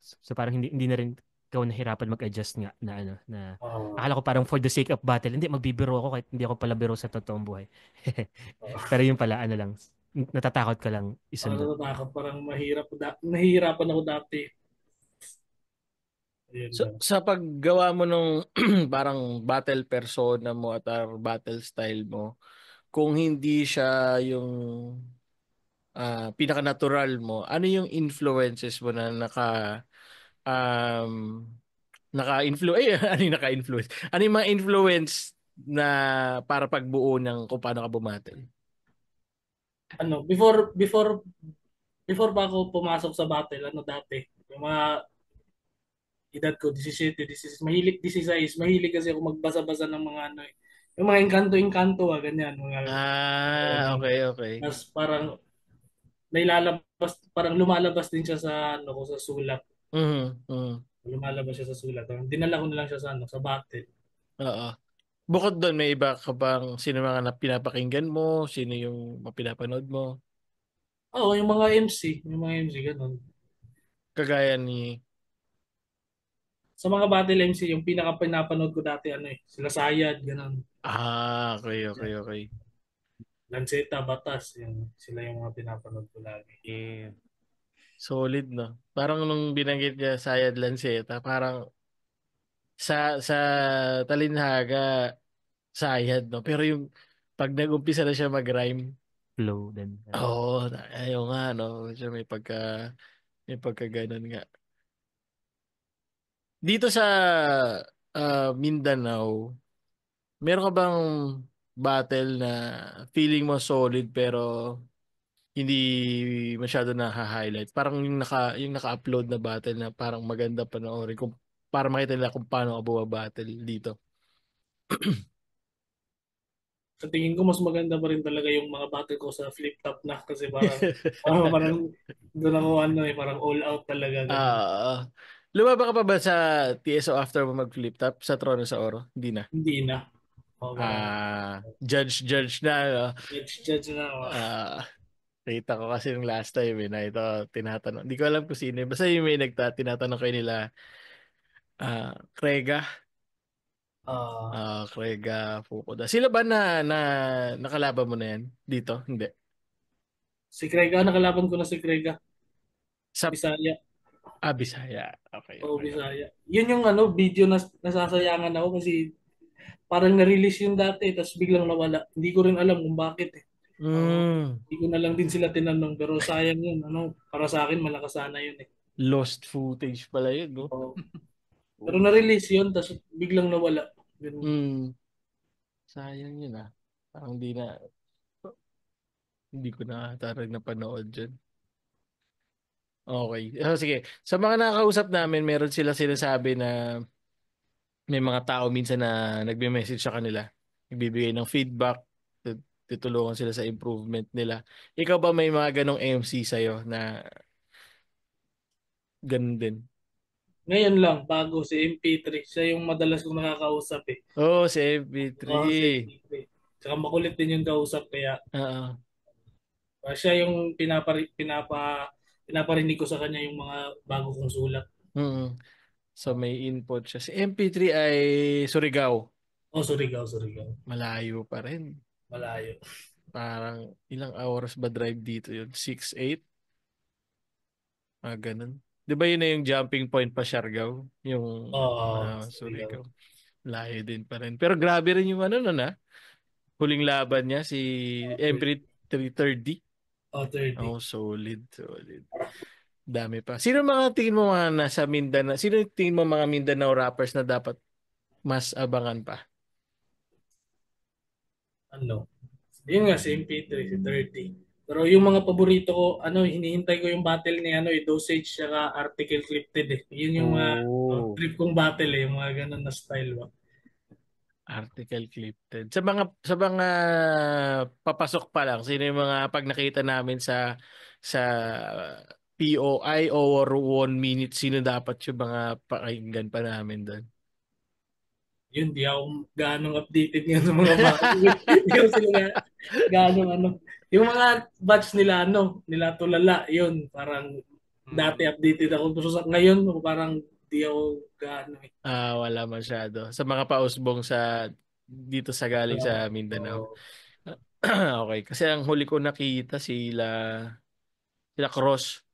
So parang hindi na rin ikaw nahirapan mag-adjust nga na ano na Oo. akala ko parang for the sake of battle, hindi magbibiro ako kahit hindi ako palabiro sa totoong buhay. Oo. Pero yun pala, ano lang, natatakot ka lang Parang isundot. natatakot, parang nahihirapan ako dati. Ayun So, lang. sa paggawa mo nung parang battle persona mo at battle style mo, kung hindi siya yung pinaka-natural mo, ano yung influences mo na um, ano yung naka-influence? Ano yung mga influence na para pagbuo ng kung paano ka bumattle? Ano, before pa ako pumasok sa battle, ano dati, yung mga edad ko, 17, 16, mahilig, 16, mahilig kasi ako magbasa-basa ng mga ano, yung mga engkanto-engkanto, ganyan, mga, Okay, okay. tapos parang, nailalabas, parang lumalabas din siya sa, ano ko, sa sulat. Mhm, mhm. Lumalabas siya sa sulat. Dinala ko na lang siya sa, ano, sa battle. Oo. Bukod doon, may iba ka bang sino mga pinapakinggan mo? Sino yung mga pinapanood mo? Oo, yung mga MC, ganun. Kagaya ni... Sa mga battle MC, yung pinaka pinapanood ko dati, ano eh, sila Sayad, ganun. Okay, okay, okay. Lanceta, Batas, sila yung mga pinapanood ko lagi. Yeah. Solid, no? Parang nung binanggit niya Sayad Lanceta, parang sa Talinhaga, Sayad, no? Pero yung pag nag-umpisa na siya mag-rhyme, Flow din. ayaw nga, no? Siya may pagka ganun nga. Dito sa Mindanao, meron ka bang battle na feeling mo solid pero hindi masyado na-highlight? Parang yung naka-upload na battle na parang maganda panoorin kung para makita nila kung paano ka battle dito. Sa tingin ko, mas maganda pa rin talaga yung mga battle ko sa flip top na kasi parang doon ako ano eh, parang all out talaga ganun. Ah, lumaba ka pa ba sa TSO after mo mag-flip top sa Trono sa Oro? Hindi na. Hindi na. O parang Judge na. No? judge na ako. Kita ko kasi yung last time na ito tinatanong. Hindi ko alam kung sino. Basta yung may tinatanong kayo nila Krega. Ah, Krega Fukuda. Sila ba nakalaban mo na yan dito? Hindi. si Krega, nakalaban ko na si Krega. Sa Bisaya. Bisaya. Okay, O okay, okay. Bisaya. Yun yung ano, video na nasasayangan ako kasi parang na-release yun dati tapos biglang nawala. Hindi ko rin alam kung bakit eh. Mm, Hindi ko na lang din sila tinanong pero sayang yun. Ano, para sa akin malakas sana yun eh. lost footage pala yun, no? Oo. Pero na-release yun tapos biglang nawala. Ganun. Mm, sayang yun Parang hindi ko na tarag na panood dyan. Okay. Sige. Sa mga nakakausap namin, meron sila sinasabi na may mga tao minsan na nagme-message sa kanila. Nagbibigay ng feedback. Tutulungan sila sa improvement nila. Ikaw ba may mga ganong MC sa'yo na ganun din? Ngayon lang, bago si MP3. Siya yung madalas kong nakakausap eh. Oo, si Oo, si MP3. MP3. Tsaka makulit din yung kausap kaya Oo. siya yung pinaparinig ko sa kanya yung mga bago kong sulat. Mm. So may input siya. Si MP3 ay Surigao. Oh, Surigao, Surigao. Malayo pa rin. Malayo. parang ilang hours ba drive dito yun? 6-8? Ganun. Di ba yun na yung jumping point pa Siargao? Yung Surigao. Surigao. Layo din pa rin. Pero grabe rin yung ano nun huling laban niya si Embry 330. 30. Oh, solid, solid. Dami pa. Sino mga tingin mo mga nasa Mindanao? Sino yung tingin mo mga Mindanao rappers na dapat mas abangan pa? Ano? Yun nga, si MP3, si 30. Pero yung mga paborito ko, hinihintay ko yung battle ni Dosage saka Article Clipted eh. Yun yung Oh, trip kong battle eh, yung mga ganun na style ba. article clipped. Sa mga papasok pa lang, sino yung mga pag nakita namin sa POI or 1 minute, sino dapat yung mga pakinggan pa namin doon? Yun, di ako gaanong updated ngayon sa mga battle. Di ako sila gaanong Yung mga batch nila, nila tulala, yun, parang dati updated ako. Pero ngayon, parang di ako gaano eh. Wala masyado. Sa mga pausbong dito sa galing Wala pa. sa Mindanao. Oo. Okay, kasi ang huli ko nakita sila Cross.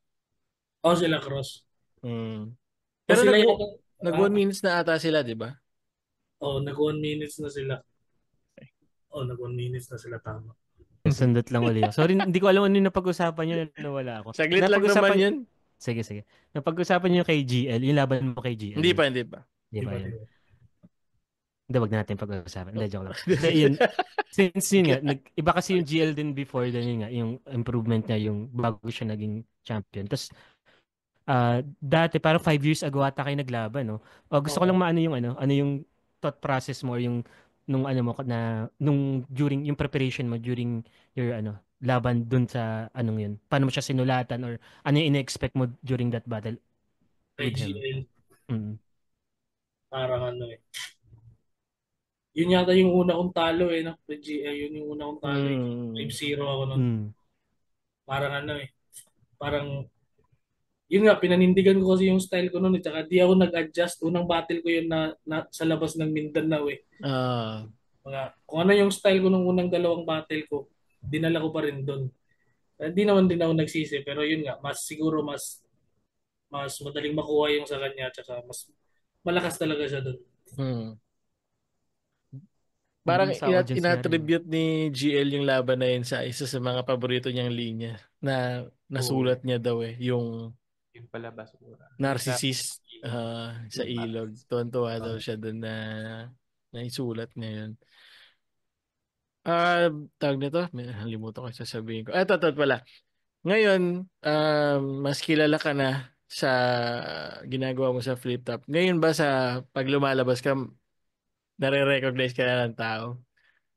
Sila Cross. Mm. O Pero sila yata, nag 1 minutes na ata sila, di ba? nag 1 minutes na sila. Nag 1 minutes na sila, tama. Sundot lang uli ako. Sorry, hindi ko alam ano yung napag-usapan nyo na nawala ako. Saglit lang naman yun. Sige, sige. Napag-usapan nyo kay GL, yung laban mo kay GL. Hindi pa, hindi pa. Di ba Diba, yun? diba? Hindi, wag natin pag-usapan. Hindi, joke lang. Hindi, yun. Since yun nga, iba kasi yung GL din before din yun nga, yung improvement niya, yung bago siya naging champion. Tapos, dati, parang 5 years ago ata kayo naglaban, no? Gusto ko lang Oo. maano yung ano yung thought process mo, or yung nung ano mo na nung during yung preparation mo during your laban dun sa anong yun. Paano mo siya sinulatan, or ano yung ine-expect mo during that battle Kay with him? GL, Mm. parang yun yata yung una kong talo eh, no? Kay GL, yun yung una kong talo eh. 5-0 ako nun. Mm. Parang parang, yun nga, pinanindigan ko kasi yung style ko nun eh. Tsaka di ako nag-adjust. Unang battle ko yun sa labas ng Mindanao eh. Ah, Kung ano yung style ko nung unang dalawang battle ko, dinala ko pa rin doon. Hindi naman din ako nagsisi, pero yun nga, siguro mas madaling makuha yung sa kanya, tsaka mas malakas talaga siya doon. hmm. Parang Hanggang sa audience nga rin. inattribute ni GL yung laban na yun sa isa sa mga paborito niyang linya na nasulat niya daw yung Yung palabas siguro. narcissist sa Yung ilog. Tuwan-tuwa daw uh, siya doon na naisulat niya yun. Tawag nito, may halimutan ko yung sasabihin ko. Ito pala. Ngayon, mas kilala ka na sa ginagawa mo sa flip top. Ngayon ba sa pag lumalabas ka, nare-recognize ka na ng tao?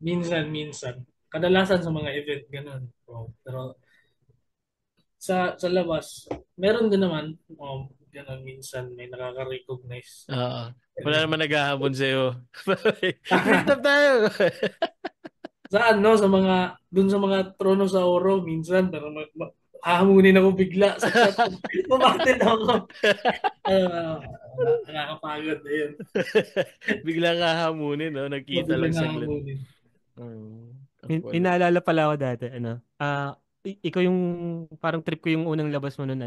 minsan. Kadalasan sa mga event, ganun. Pero sa labas, meron din naman, ganun minsan, may nakaka-recognize. Oo. Wala naman naghahamon sa'yo. Flip top tayo! Dun sa mga trono sa oro, minsan, pero hahamunin ako bigla sa chat. Pumatin ako. Uh, Nakakapagod na yun. Biglang hahamunin, no? Nagkita lang Mabiglang saglit. hahamunin. Ang May kulit. naalala pala ako dati, ikaw yung, parang trip ko yung unang labas mo nun,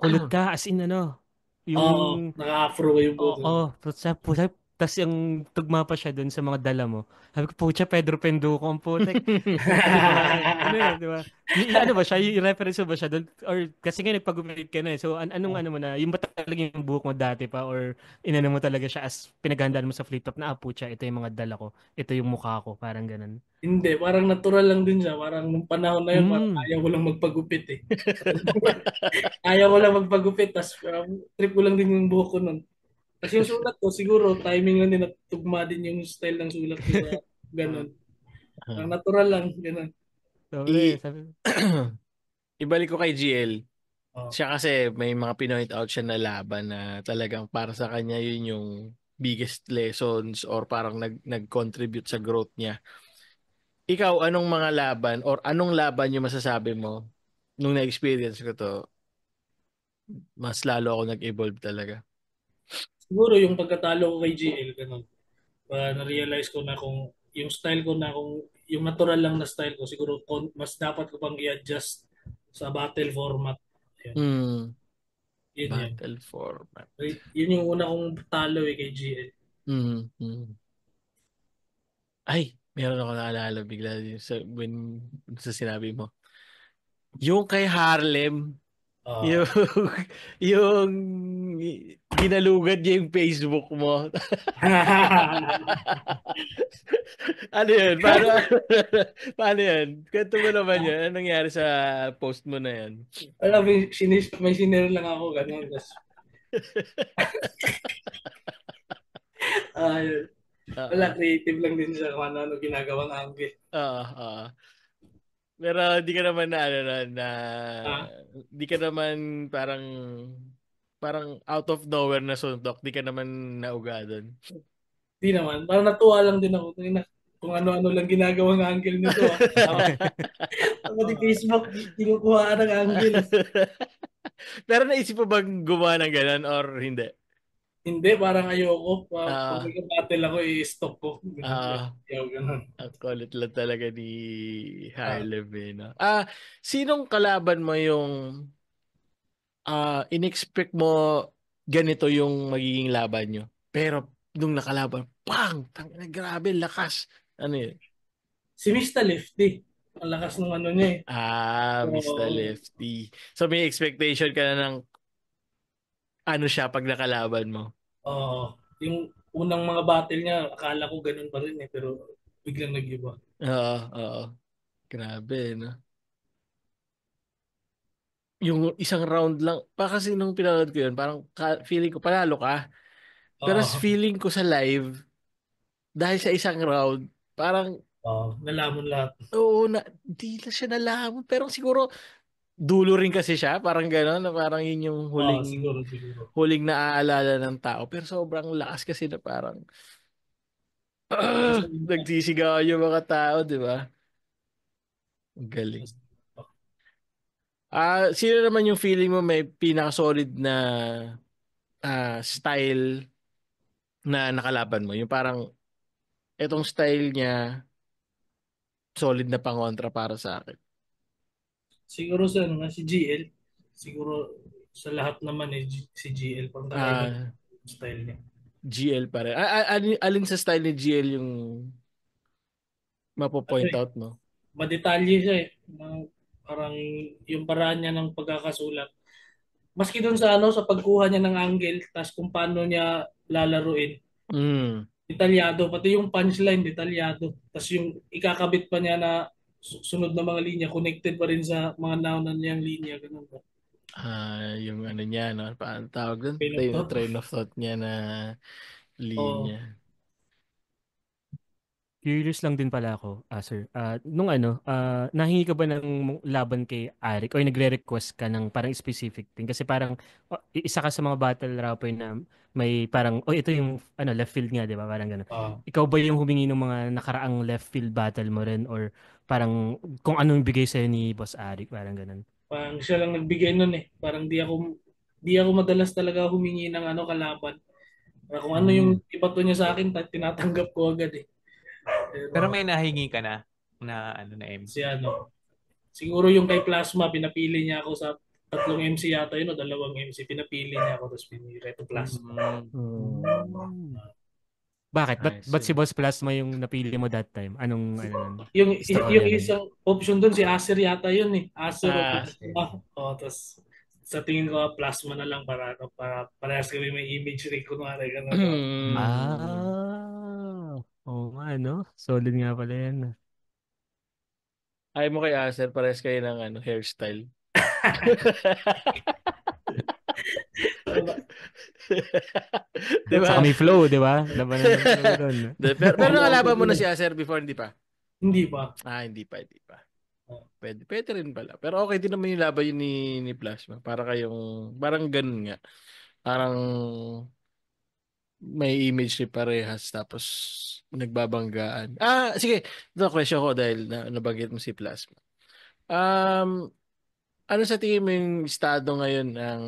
kulot ka, as in, yung, Oo, naka-afro yung buhok. oo, tapos yung tugma pa siya dun sa mga dala mo. Sabi ko, pucha, Pedro Penduko ang putek. Di ba? Di ba? Ano ba siya? Yung reference mo ba siya doon? Or kasi nga nagpagupit ka na eh. So, anong ano mo na? Yung ba talaga yung buhok mo dati pa? Or inano mo talaga siya as pinaghandaan mo sa flip top na, pucha, ito yung mga dala ko. Ito yung mukha ko. Parang ganun. Hindi, parang natural lang din siya. Parang nung panahon na yun, parang Mm. ayaw ko lang magpagupit eh. Ayaw ko lang magpagupit, tapos trip ko lang din yung buhok ko nun. Kasi yung sulat ko, siguro, timing lang din at tugma din yung style ng sulat ko sa ganun. Ang natural lang, ganun. Sobre, sabi, Ibalik ko kay GL. Oh. Siya kasi may mga pinoint out siya na laban na talagang para sa kanya yun yung biggest lessons or parang nag-contribute sa growth niya. Ikaw, anong mga laban or anong laban yung masasabi mo nung na-experience ko to, mas lalo ako nag-evolve talaga. Siguro yung pagkatalo ko kay GL, ganun. Na-realize ko na kung yung style ko na kung yung natural lang na style ko, siguro mas dapat ko pang i-adjust sa battle format. Yun, Hmm, yun. battle format. Yun yung una kong talo kay GL. Hmm. Ay, meron ako naalala bigla sa sinabi mo. Yung kay Harlem, Ah. yung, yung ginalugad niya yung Facebook mo. Ano yun? Paano yun? Kwento mo naman yun. Anong nangyari sa post mo na yan? Alam, may sinare lang ako, gano'n. Tapos, yun. Wala, Oo. creative lang din siya kung ano ginagawang angle. Oo. Pero di ka naman na ano na Ah, di ka naman parang out of nowhere na suntok. Di ka naman nauga doon. di naman. Parang natuwa lang din ako. Kung ano-ano lang ginagawang angle nito. Ako di Facebook, kinukuha ng angle. Pero naisip mo bang gumawa ng ganun or hindi? Hindi, parang ayoko. Pag Ah, may battle ako, i-stop ko. ah, Ayaw, ganun. ang kulit lang talaga ni Ah, Harlem eh, no? Sinong kalaban mo yung in-expect mo ganito yung magiging laban nyo? Pero nung nakalaban, pang! Tangina, grabe, lakas. Ano yun? si Mr. Lefty. Ang lakas ng ano niya eh. Mr. Oo. Lefty. So may expectation ka na ng ano siya pag nakalaban mo? Yung unang mga battle niya, akala ko ganun pa rin eh. Pero biglang nag-iba. Oo. Grabe, no? Yung isang round lang, pa kasi nung pinanood ko yun, parang feeling ko panalo ka. Pero Oo. feeling ko sa live, dahil sa isang round, parang, Nalamon lahat. oo, di na siya nalaman. Pero siguro, dulo rin kasi siya, parang gano'n, na parang yun yung Siguro. huling naaalala ng tao. Pero sobrang lakas kasi na parang, Kasi, nagsisigaw yung mga tao, di ba? Ang galing. Sino naman yung feeling mo may pinaka-solid na style na nakalaban mo? Yung parang, etong style niya, solid na pangontra para sa akin. siguro sa ano, si GL. Siguro sa lahat naman eh, si GL. Pang kakaiba Ah, yung style niya. GL pa rin. Alin sa style ni GL yung Ano mapo-point eh, out mo? madetalye siya eh. Parang yung paraan niya ng pagkakasulat. Maski doon sa ano, sa pagkuha niya ng angle, tas kung paano niya lalaruin. Mm. Detalyado, pati yung punchline, detalyado. Tas yung ikakabit pa niya na sunod na mga linya, connected pa rin sa mga nauna niyang linya. Ganun ba? Yung ano niya, no? Paano tawag doon? Train of thought. Train of thought niya na Oo. linya. Curious lang din pala ako, sir. Nung ano, nahingi ka ba ng laban kay Arik or nagre-request ka ng parang specific thing? Kasi parang isa ka sa mga battle rapper na may parang, ito yung ano left field nga, di ba? Parang gano'n. Ah, Ikaw ba yung humingi ng mga nakaraang left field battle mo rin or parang kung anong bigay sa'yo ni Boss Arik, parang gano'n? parang siya lang nagbigay nun eh. Parang di ako madalas talaga humingi ng ano kalaban. Kung ano yung Mm. ibato niya sa akin, tinatanggap ko agad eh. Pero Pero may nahingi ka na ano na MC. si ano, siguro yung kay Plasma, pinapili niya ako sa tatlong MC yata yun o dalawang MC. Pinapili niya ako tapos pinili ko Plasma. Mm. Mm. Bakit? I Ba't si see. Boss Plasma yung napili mo that time? Anong ano nun? Yung Istorya nun? isang option doon si Acer yata yun eh. Acer o Sige. Plasma. Tapos sa tingin ko Plasma na lang para parehas kami may image rin kunwari ganun. Oo nga, no? Solid nga pala yan. Ayaw mo kay Acer, pares kayo ng ano, hairstyle. Di Saka ba? may flow, di ba? Labanan ng flow ron. Pero nakalaban mo na si Acer before, hindi pa? Hindi pa. Hindi pa. Pwede rin pala. Pero okay din naman yung laban yun ni Plasma. Parang ganun nga. Parang may image ni parehas tapos nagbabanggaan. Sige. Ito question ko dahil nabanggit mo si Plasma. Um, ano sa tingin mo yung estado ngayon ng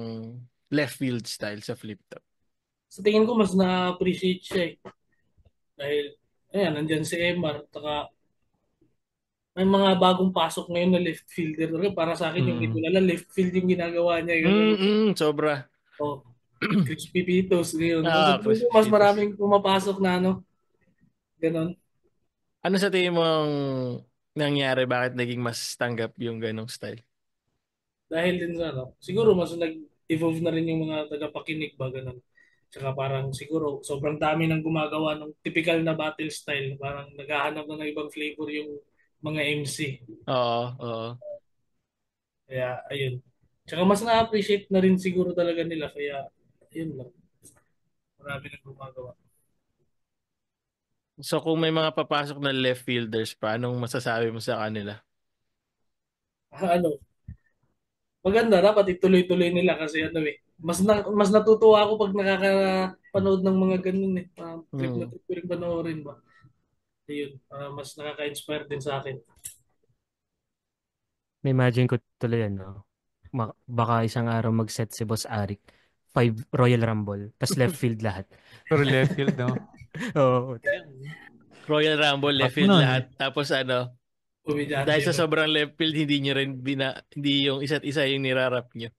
left field style sa flip top? Sa tingin ko mas na-appreciate siya eh. Dahil, ayan, nandyan si MR. Taka, may mga bagong pasok ngayon na left fielder. Talaga, para sa akin, yung Mm. Iguodala, left field yung ginagawa niya. Ganun. Sobra. Oh, Crispy Pitos, ngayon. Kung sa tingin ko, Crispy mas Fitos. maraming pumapasok na ano, ganun. Ano sa tingin mo ang nangyari? Bakit naging mas tanggap yung ganong style? Dahil din sa ano, siguro mas nag-evolve na rin yung mga tagapakinig ba, ganun. Tsaka parang siguro sobrang dami nang gumagawa ng typical na battle style. Parang naghahanap na ng ibang flavor yung mga MC. Oo, oo. Kaya, ayun. Tsaka mas na-appreciate na rin siguro talaga nila. Kaya, ayun lang. Marami nang gumagawa. So kung may mga papasok na left fielders pa, anong masasabi mo sa kanila? Ano, maganda, dapat ituloy-tuloy nila kasi ano eh. Mas natutuwa ako pag nakakapanood ng mga ganun eh. Trip na Hmm. trip ko rin panoorin ba. Ayun, mas nakaka-inspire din sa akin. Na-imagine ko tuloy ano, baka isang araw mag-set si Boss Arik. 5 Royal Rumble, tas left field lahat. Pero left field, no? Oo. Royal Rumble, left Sarap field nun. lahat. Tapos ano, Komedyante dahil sa ba? sobrang left field, hindi nyo rin hindi yung isa't isa yung nirarap nyo.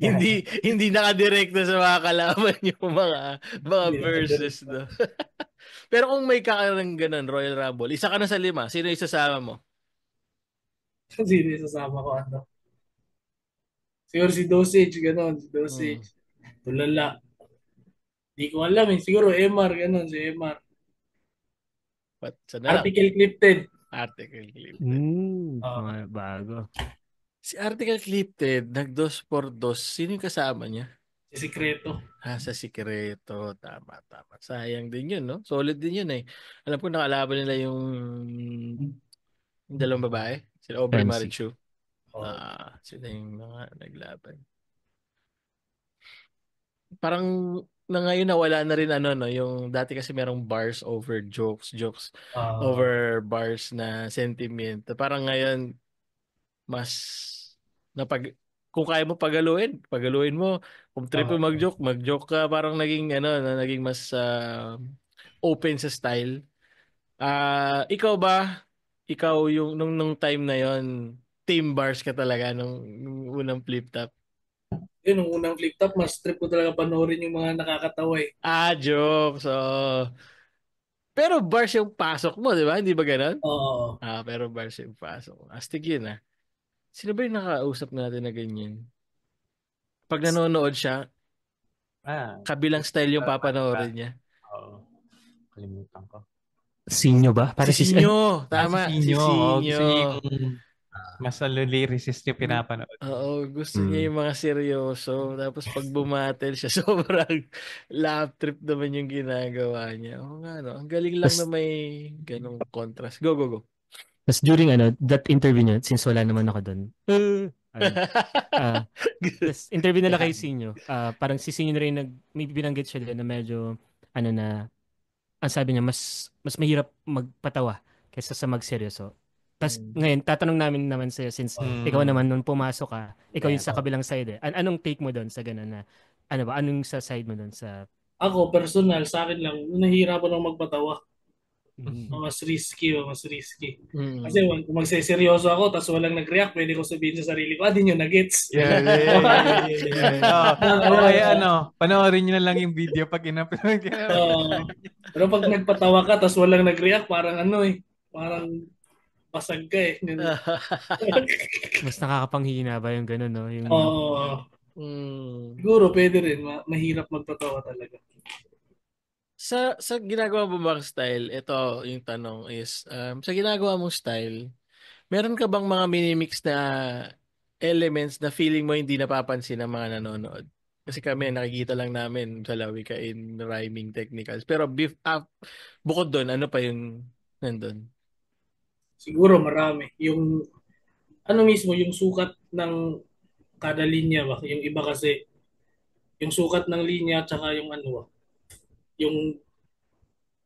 hindi nakadirekta sa mga kalaban yung mga Hindi verses, nakadiretso. no? Pero kung may kakaroon ganun, Royal Rumble, isa ka na sa 5, sino isasama mo? Sino yung sasama ko ano? Siguro si Dosage, gano'n. Si Hmm. Dosage. Tulala. Di ko alam eh. Siguro MR, gano'n. Si MR. Sa na lang? Article Clipted. Article Clipted. Ah, Mga bago. Si Article Clipted, nag-2 por 2. Sino yung kasama niya? si Secreto. Sa Sikreto. Tama, tama. Sayang din yun, no? Solid din yun eh. Alam ko nakalaban nila yung dalawang babae. Sila Aubrey Fancy. Marichu. Oh. Sila yung mga naglaban. Parang na ngayon nawala na rin ano no, yung dati kasi merong bars over jokes Ah, over bars na sentiment. Parang ngayon mas napag kung kaya mo pagaluin mo. Kung trip mo tama. mag-joke ka, parang naging ano, naging mas open sa style. Ikaw ba? Ikaw yung nung time na yon, team bars ka talaga nung unang flip top. Yun, nung unang flip top, mas trip ko talaga panoorin yung mga nakakatawa eh. Jokes. Pero bars yung pasok mo, di ba? Hindi ba ganun? Oo. Pero bars yung pasok mo. Astig yun, ah. Sino ba yung nakausap natin na ganyan? Pag nanonood siya, kabilang style yung papanoorin niya. Oo. Kalimutan ko. Sinyo ba? Si Para si Sinyo. Si Tama, si Sinyo. Sinyo. Gusto niya yung mas lyricist yung pinapanood. Oo, gusto niya yung mga seryoso. Tapos pag bumatel siya, sobrang laugh trip naman yung ginagawa niya. Oo nga, no? Ang galing lang na Tas, may ganong contrast. Go, go, go. tas during ano, that interview niya, since wala naman ako doon, ano, tas interview nila kay Sinyo, parang si Sinyo na rin may binanggit siya din na medyo, ano na, ang sabi niya, mas mahirap magpatawa kaysa sa magseryoso. Tas ngayon, tatanong namin naman sa'yo, since ikaw naman nung pumasok ka, ikaw yung sa kabilang side eh. Anong take mo doon sa ganun na, ano ba, anong sa side mo doon sa, Ako, personal, sa akin lang, nahihirapan lang magpatawa. mm, Mas risky o mas risky. Kasi Mm. kung magseseryoso ako tapos walang nag-react, pwede ko sabihin sa sarili ko, di nyo na-gets. O kaya ano, panoorin niyo na lang yung video pag in-upload. Pero pag nagpatawa ka tapos walang nag-react, parang ano eh, parang basag ka eh. mas nakakapanghina ba yung ganun, no? Yung, Oo, Mm. siguro pwede rin, mahirap magpatawa talaga. Sa ginagawa mo bang style, ito yung tanong is, sa ginagawa mong style, meron ka bang mga minimix na elements na feeling mo hindi napapansin ng mga nanonood? Kasi kami, nakikita lang namin sa lawika in rhyming technicals. Pero bukod doon, ano pa yung nandun? Siguro marami. Yung ano mismo, yung sukat ng kada linya ba? Yung iba kasi, yung sukat ng linya tsaka yung ano ba? Yung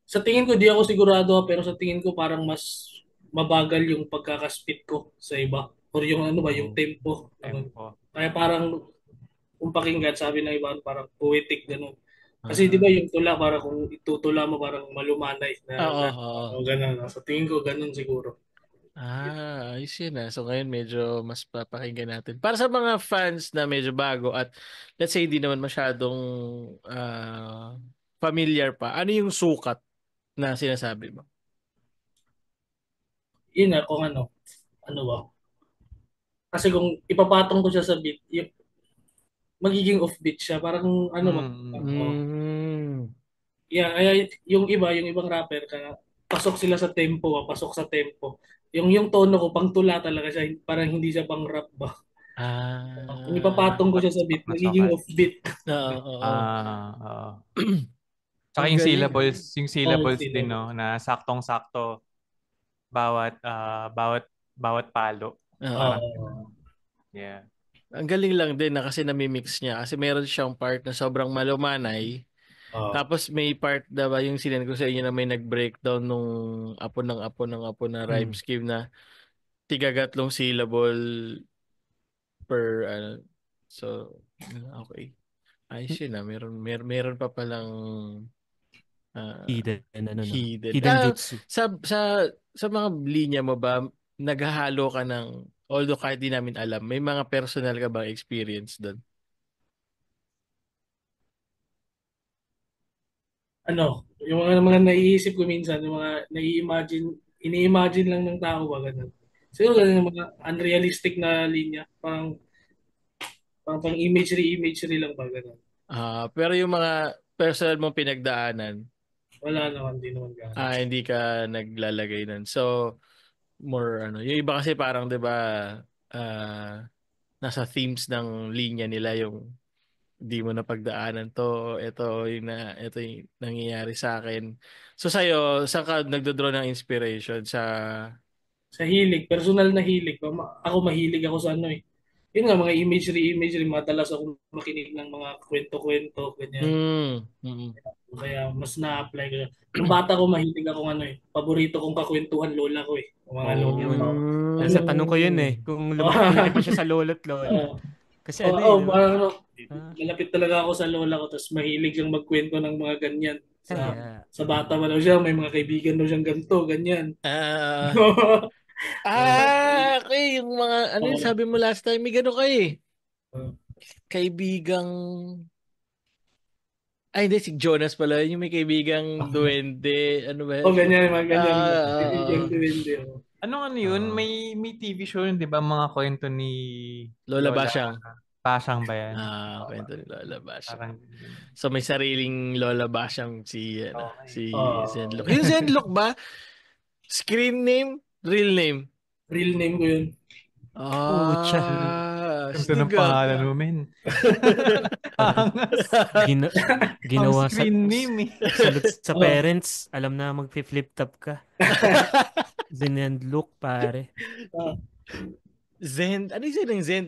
sa tingin ko di ako sigurado pero sa tingin ko parang mas mabagal yung pagkakaspit ko sa iba or yung ano ba yung tempo. Ganun. Tempo. Kaya parang kung pakinggan sabi ng iba parang poetic ganun. Kasi di ba yung tula para kung itutula mo parang malumanay na, Oo, na oo. o ganun. Sa tingin ko ganun siguro. Ayos yun ah. So ngayon medyo mas papakinggan natin. Para sa mga fans na medyo bago at let's say hindi naman masyadong familiar pa, ano yung sukat na sinasabi mo? Yun na, kung ano ba. Kasi kung ipapatong ko siya sa beat, magiging offbeat siya. Parang ano ba. Mm. Mm. Yeah, kaya yung ibang rapper, pasok sila sa tempo, pasok sa tempo. Yung tono ko, pang tula talaga siya, parang hindi siya pang rap ba. Kung Ah. ipapatong ko siya sa Sapat beat, na magiging sukat. offbeat. Oo, oo. Oo. Tsaka Ang galing. yung Oh, syllables sila. din, no, na saktong-sakto bawat palo. Oo. Parang, Oo. yeah. Ang galing lang din na kasi namimix niya kasi meron siyang part na sobrang malumanay. Oo. Tapos may part na ba yung sinend ko sa inyo na may nag-breakdown nung apo na rhyme Mm. scheme na tigagatlong syllable per ano. So, okay. Ayos yun ah. Meron pa palang ah, Hidden, ano, no? hidden. Hidden jutsu. Sa mga linya mo ba, naghahalo ka ng, although kahit di namin alam, may mga personal ka bang experience doon? Yung mga naiisip ko minsan, yung mga ini-imagine lang ng tao ba, ganun. Siguro ganun yung mga unrealistic na linya. Parang pang imagery lang ba, ganun. Pero yung mga personal mong pinagdaanan, Wala naman, hindi naman gano'n. hindi ka naglalagay nun. So, more ano, yung iba kasi parang 'di ba nasa themes ng linya nila yung di mo napagdaanan to, ito yung nangyayari sa akin. So sa'yo, saan ka nagdodraw ng inspiration sa Sa hilig, personal na hilig. Ako mahilig ako sa Yun nga, mga imagery. Madalas ako makinig ng mga kwento-kwento, ganyan. mm. Kaya mas na-apply ko. Nung bata ko, mahilig ako paborito kong kakwentuhan lola ko eh. Yung mga lola Yun. ko. Pag, Nasa tanong ko yun eh. Kung lumaki pa siya sa lolo't lola. Kasi ano eh, di ba? parang Ah, malapit talaga ako sa lola ko, tapos mahilig siyang magkwento ng mga ganyan. kaya. Sa bata pa daw siya, may mga kaibigan daw siyang ganito, ganyan. Ah, okay, yung mga ano yun sabi mo last time, may gano kay kaibigang hindi si Jonas pala, yung may kaibigang duwende, ano ba? Ganyan, mga ganyan. Kaibigan Ah, ko hindi. Ano yun? May TV show yun, di ba? Mga kwento ni Lola Lola Basyang. Pasang ba yan? Kwento ni Lola Basyang. Parang, So may sariling Lola Basyang okay. si Zenlock. Yung Zenlock ba? Screen name, real name. Real name ko yun. Pucha. Ganda ng Astig ah. pangalan mo, men. Pag Angas. gina- Ang ginawa screen name eh. sa parents, alam na mag-flip top ka. Zen look, pare. Ah, Zen, ano yung Zen?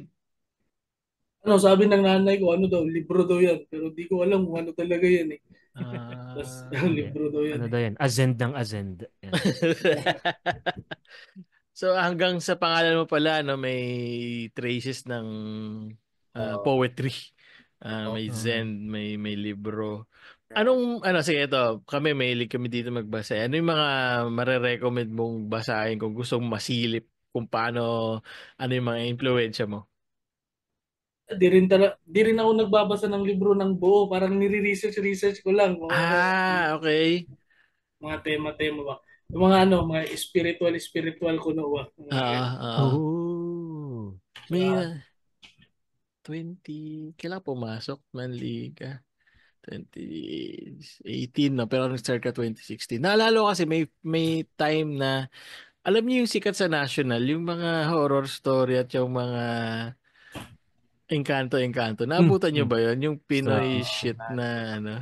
sabi ng nanay ko, daw, libro daw yan. Pero di ko alam kung ano talaga yan eh. Tapos, Hindi. libro daw yan Ano eh. daw yan? Azend ng Azend. Yan. So hanggang sa pangalan mo pala no may traces ng Oo. poetry. May Oo. Zen, may libro. Anong sige ito, mahilig kami dito magbasa. Ano yung mga mare-recommend mong basahin kung gusto mong masilip kung paano ano yung mga impluwensya mo? Di rin ako nagbabasa ng libro ng buo. Parang nire-research ko lang. Okay. Mga tema-tema ba. Yung mga mga spiritual ko ba. Mga ganyan. Oo. Oh. May Saka, kailan pumasok man liga? 2018 no, pero nag-start ka 2016. Naalala ko kasi may time na alam niyo yung sikat sa National, yung mga horror story at yung mga engkanto. Mm, Naabutan niyo mm. ba yun? Yung Sa, Pinoy shit na ano,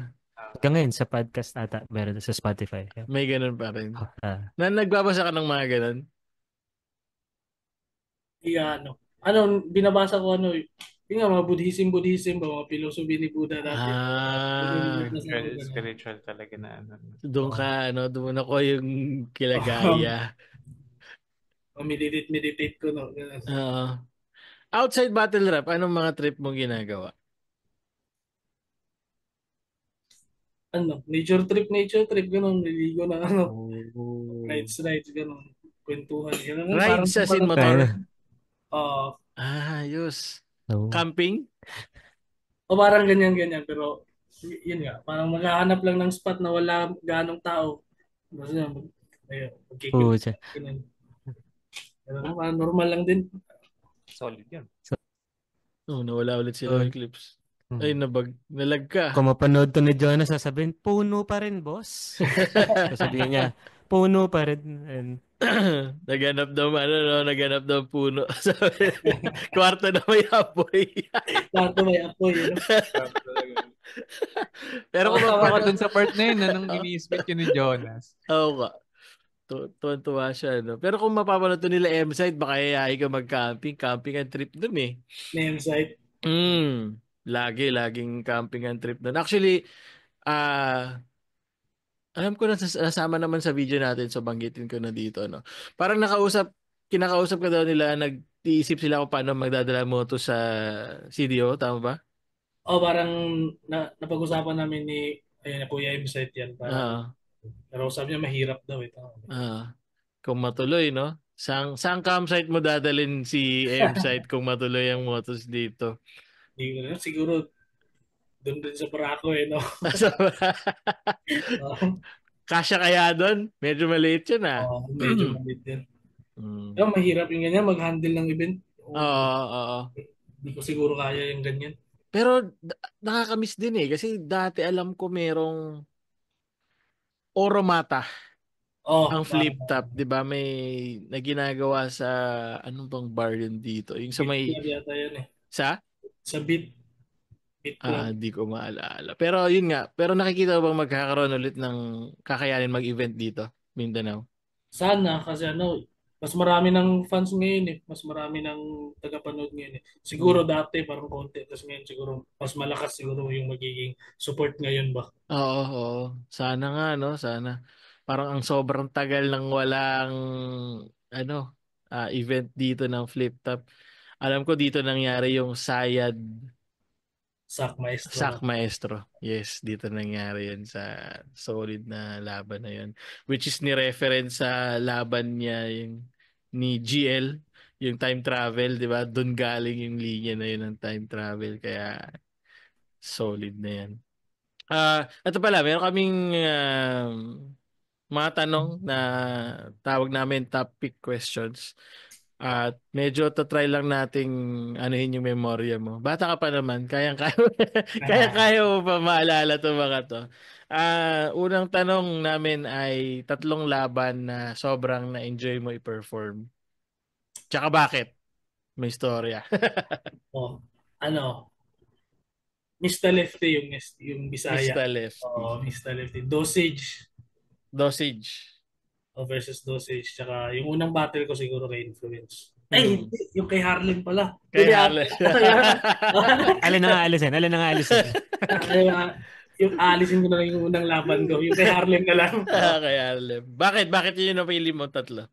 hanggang ngayon, sa podcast ata, meron sa Spotify. Yeah. may ganun pa rin. Ah, Na nagbabasa ka ng mga ganun? iya, binabasa ko yung nga, mga Buddhism ba, mga philosophy ni Buddha dati. Binabasa ko ganun. Spiritual talaga na ano. Doon Oo. ka, doon ako yung kilagaya. Meditate ko, no. Ganun. Oo. Outside battle rap, anong mga trip mong ginagawa? Nature trip, ganun. Niligo na, Oh. rides, ganun. kwentuhan. Yun, Rides as in motor. Oo. Ayos. Oh. Camping? O parang ganyan-ganyan. Pero, yun nga. Parang maghahanap lang ng spot na wala ganong tao. Basta, ayun, magkikita. Pucha. Ganun. Pero parang normal lang din. Solid yun. Oh, nawala ulit si Oh. Loy Clips. Ay, nalag ka. Kung mapanood to ni Jonas, sasabihin, puno pa rin, boss. Sasabihin niya, puno pa rin. And, Naghanap daw, naghanap daw puno. Sabi, kwarto na may apoy. Lahat may apoy. Yun. Pero kung Tawa ko mapanood, dun sa part na yun, nung ini-spit yun ni Jonas. oo ka. Tuwan-tuwa siya, no? Pero kung mapapanood to nila M-Site, baka iayain ka mag-camping. Camping ang trip dun eh. Name site. Laging camping ang trip dun. Actually, alam ko na nasama naman sa video natin, so banggitin ko na dito, no? Parang kinakausap ka daw nila, nag-iisip sila kung paano magdadala mo to sa CDO, tama ba? O parang napag-usapan namin ni Kuya M site yan. Parang, Ah, pero sabi niya mahirap daw ito. kung matuloy, no? Saan campsite mo dadalhin si M-Site kung matuloy ang motos dito? Siguro doon din sa Barako no. Kasya kaya doon? Medyo maliit yun Medyo maliit din. Mm. Pero mahirap yung ganyan mag-handle ng event. Oo. Hindi ko siguro kaya yung ganyan. Pero nakakamiss din eh kasi dati alam ko merong Oromata ang flip top, 'di ba? May naginagawa sa anong bang bar yun dito? Yung sa may Beat club yata yan eh. sa Sa Beat club. Hindi ko maalala. Pero yun nga, pero nakikita mo bang magkakaroon ulit ng kakayanin mag-event dito, Mindanao? Sana kasi mas marami ng fans ngayon eh. Mas marami ng tagapanood ngayon eh. Siguro dati parang konti. Tapos ngayon siguro mas malakas siguro yung magiging support ngayon ba? Oo. Sana nga, no? Sana. Parang ang sobrang tagal nang walang event dito ng flip top. Alam ko dito nangyari yung Sayad Sak Sak Maestro. Maestro. Yes, dito nangyari yun sa solid na laban na yun. Which is ni-reference sa laban niya yung ni GL, yung time travel, di ba? Doon galing yung linya na yun ng time travel. Kaya solid na yan. Ito pala, meron kaming mga tanong na tawag namin top pick questions. At medyo try lang nating anuhin yung memorya mo. Bata ka pa naman, kaya mo pa maalala to mga to. Unang tanong namin ay 3 laban na sobrang na-enjoy mo i-perform. Tsaka bakit? May storya. Oh, Mr. Lefty yung Bisaya. Mr. Lefty. Mr. Lefty. Dosage. Versus Dosage. Tsaka yung unang battle ko siguro kay Influence. Ay, yung kay Harlem pala. Kay Harlem. Alin na nga alisin? Yung alisin ko na lang yung unang laban ko. Yung kay Harlem na lang. Kay Harlem. Bakit yun yung napili mo 3?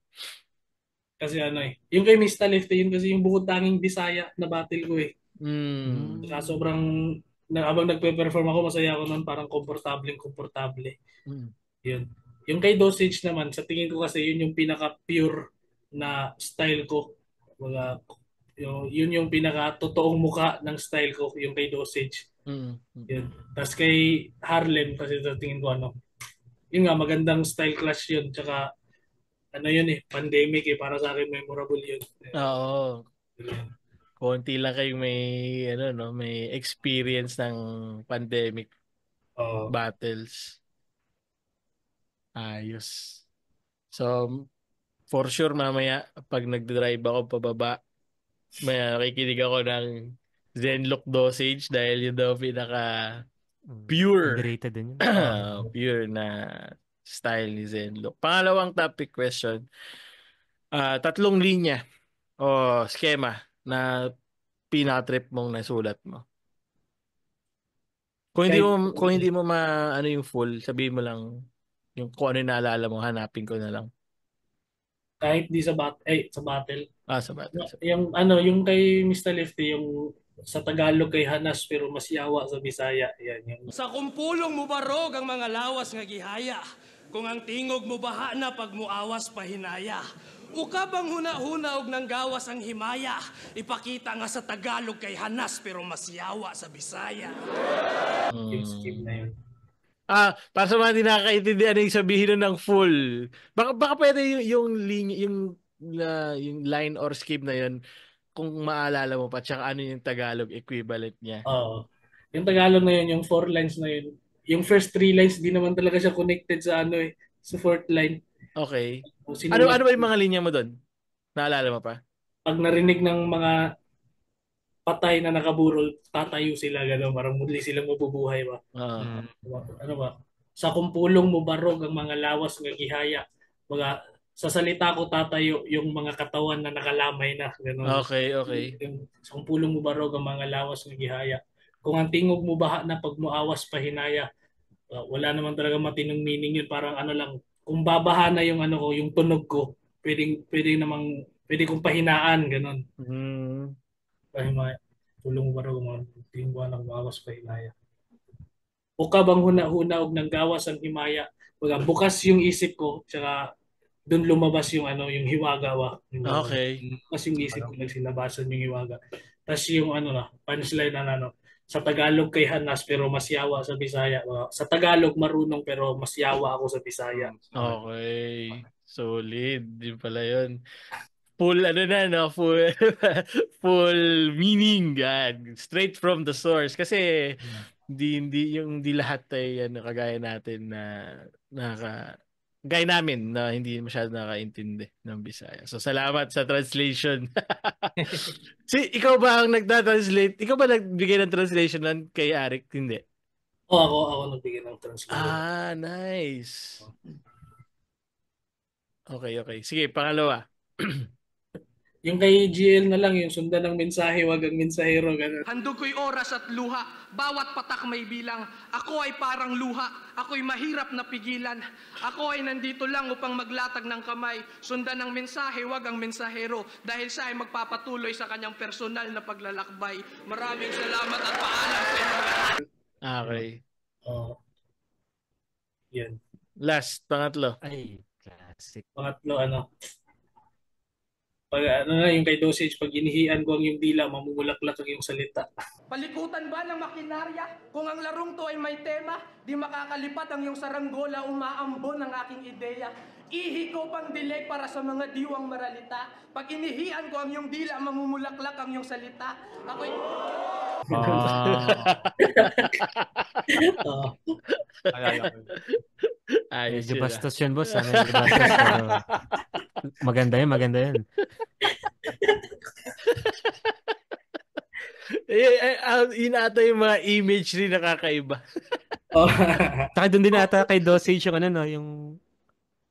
Kasi yung kay Mr. Lefty, yun kasi yung bukod tanging Bisaya na battle ko eh. Saka sobrang, habang nagpe-perform ako, masaya ako nun, parang komportable. Yun. Yung kay Dosage naman, sa tingin ko kasi yun yung pinaka-pure na style ko. Yun yung pinaka-totoong muka ng style ko, yung kay Dosage. Yun. Tapos kay Harlem, kasi sa tingin ko yun nga, magandang style clash yun. Tsaka, yun eh, pandemic eh, para sa akin memorable yun. Oo. Konti lang kayong may experience ng pandemic battles. Ayos. So, for sure mamaya pag nagdadrive ako pababa, may nakikinig ako ng Zenlock Dosage dahil yun daw pinaka pure underrated din yun. pure na style ni Zenlock. Pangalawang topic question. 3 linya o schema na pinaka-trip mong nasulat mo. Kung hindi mo yung full, sabihin mo lang yung kung ano yung naalala mo, hanapin ko na lang. Kahit di sa battle. Sa battle. Sa battle. Yung kay Mr. Lefty, yung sa Tagalog kay Hanas pero mas yawa sa Bisaya. Yan, yung... Sa kumpulong mo barog ang mga lawas nga gihaya. Kung ang tingog mo baha na pag muawas pahinaya. Uka bang huna-hunaog ng gawas ang himaya? Ipakita nga sa Tagalog kay Hanas pero masyawa sa Bisaya. Yung scheme na yun. Para sa mga hindi nakakaintindi ano yung sabihin nun ng full. Baka pwede yung linya, yung line or scheme na yun kung maalala mo pa tsaka ano yung Tagalog equivalent niya. Oo. Yung Tagalog na yun, yung 4 lines na yun. Yung first 3 lines, di naman talaga siya connected sa ano eh, sa fourth line. Okay. Kung Ano sinulat, ba yung mga linya mo doon? Naalala mo pa? pag narinig ng mga patay na nakaburol, tatayo sila, gano'n, parang muli silang mabubuhay ba? Ah. Ano ba? Sa kumpulong mo barog ang mga lawas ng gihaya. Mga, sa salita ko tatayo yung mga katawan na nakalamay na, gano'n. Okay. Sa kumpulong mo barog ang mga lawas ng gihaya. Kung ang tingog mo baha na pag muawas pahinaya, wala naman talaga matinong meaning yun. Parang ano lang, kung babaha na yung ano ko, yung tunog ko, pwede kong pahinaan, ganun. Pahimaya. Tulong ba raw mga tingwa ng gawas pahinaya. O ka bang huna-hunaog ng gawas ang himaya? Bukas yung isip ko, tsaka doon lumabas yung ano, yung hiwaga wa. Okay. Bukas yung isip ko, nagsilabasan yung hiwaga. Tapos yung ano na, punchline na ano, sa Tagalog kay Hanas pero mas yawa sa Bisaya. Sa Tagalog marunong pero mas yawa ako sa Bisaya. Okay. Solid. Yun pala yun. Full ano na no, full full meaning yan. Straight from the source kasi hindi lahat ay ano kagaya natin na gaya namin na hindi masyado nakaintindi ng Bisaya. So salamat sa translation. Ikaw ba ang nagta-translate? Ikaw ba nagbigay ng translation nun kay Arik? Hindi. Ako nagbigay ng translation. Nice. Okay. Sige, pangalawa. Yung kay GL na lang, yung sundan ng mensahe, wag ang mensahero. Ganun. Handog ko'y oras at luha, bawat patak may bilang. Ako ay parang luha, ako'y mahirap na pigilan. Ako ay nandito lang upang maglatag ng kamay. Sundan ng mensahe, wag ang mensahero. Dahil siya ay magpapatuloy sa kanyang personal na paglalakbay. Maraming salamat at paalam sa inyo lahat. Okay. Yan. Last, pangatlo. Ay, classic. Pangatlo, ano, pag ano na yung kay Dosage, pag inihian ko ang yung dila, mamumulaklak ang yung salita. Palikutan ba ng makinarya? Kung ang larong to ay may tema, di makakalipat ang iyong saranggola, umaambon ang aking ideya. Ihi ko pang delay para sa mga diwang maralita. Pag inihian ko ang iyong dila, mamumulaklak ang iyong salita. Ako'y... Ayos Medyo yun, bastos yun, boss. Medyo bastos, pero maganda yun. Yun ata yung mga imagery na kakaiba. Saka doon din ata kay Dosage yung ano, no, yung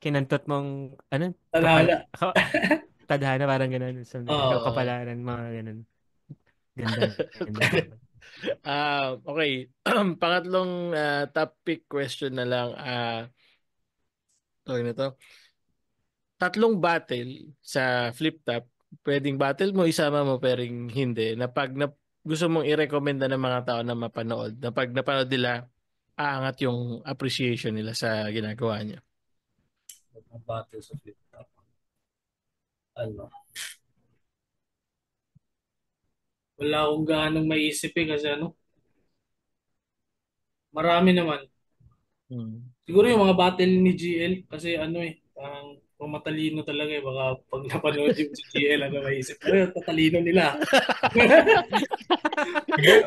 kinantot mong, ano? Tadhana. Tadhana, parang gano'n. So, ikaw kapalaran, mga gano'n. Ganda. Okay. Pangatlong topic question na lang. Tawag na to. Tatlong battle sa flip top. Pwedeng battle mo, isama mo, pwedeng hindi. Na pag gusto mong i-recommenda ng mga tao na mapanood, na pag napanood nila, aangat yung appreciation nila sa ginagawa niya. Battle sa flip top. Ano? Wala akong gaanong maisip kasi ano. Marami naman. Siguro yung mga battle ni GL kasi ano parang kung matalino talaga baka pag napanood yung si GL maisip tatalino nila.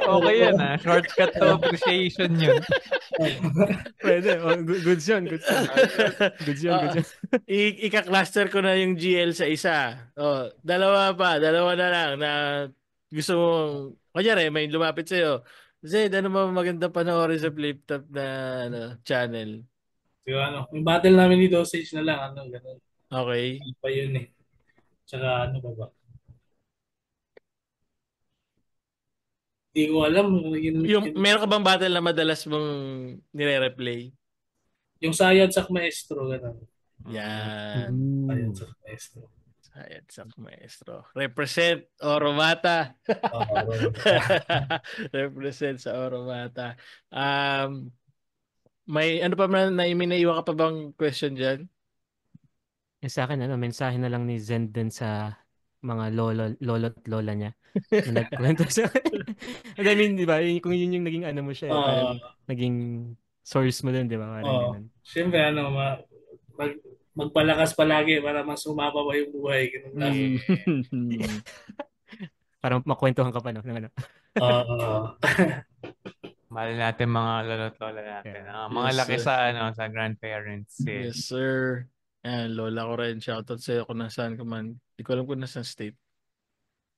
Okay yan shortcut to appreciation yun. Pwede. Goods yun. Ika-cluster ko na yung GL sa isa. Dalawa na lang na gusto mong, kunyari may lumapit sa'yo. Zed, ano ba magandang panoorin sa flip top na channel? So, yung battle namin ni Dosage na lang, ganun. Okay. Ano pa yun Tsaka ano ba? Hindi ko alam. Meron ka bang battle na madalas mong nire-replay? Yung Sayad Sak Maestro, ganun. Yan. Sayad Sak Maestro. Sayad Sak Maestro. Represent Oromata. Represent sa Oromata. May ano pa man naiwan ka pa bang question dyan? Sa akin, mensahe na lang ni Zen din sa mga lolo't lola niya na nagkwento sa I mean, di ba? Kung yun yung naging mo siya, Oo. parang naging source mo din, di ba? Parang Oo. ganun. Siyempre, mag, magpalakas palagi para mas sumapa pa yung buhay. Ganun lang. Parang makwentuhan ka pa, no? Ng ano. Oo. Mahal natin mga lolo't lola natin. Yeah. Mga Yes, laki sir. sa grandparents. Eh. Yes, sir. Lola ko rin. Shoutout sa'yo kung nasaan ka man. Di ko alam kung nasaan state.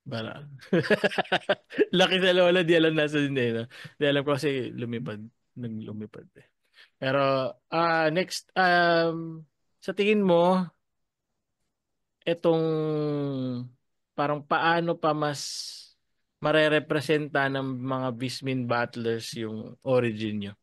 Para. Laki sa lola, di alam nasaan din. No? Di alam ko kasi lumipad. Naglumipad eh. Pero, next, sa tingin mo, itong parang paano pa mas marerepresenta ng mga Bismin Battlers yung origin nyo?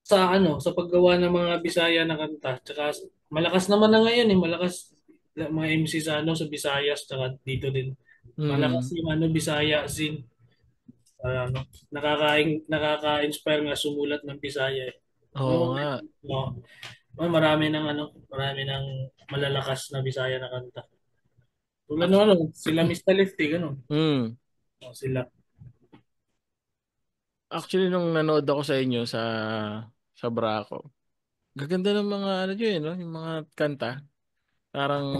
Sa paggawa ng mga Bisaya na kanta. Tsaka malakas naman na ngayon eh. Malakas mga MC sa Visayas tsaka dito din. Malakas yung Bisaya scene. Ano, nakaka-inspire nga sumulat ng Bisaya eh. Oo nga. No, marami ng malalakas na Bisaya na kanta. Tulad ng sila Mr. Lefty, ganun. Mm. Sila. Actually, nung nanood ako sa inyo sa Braco, gaganda ng mga ano yun, no? Yung mga kanta. Parang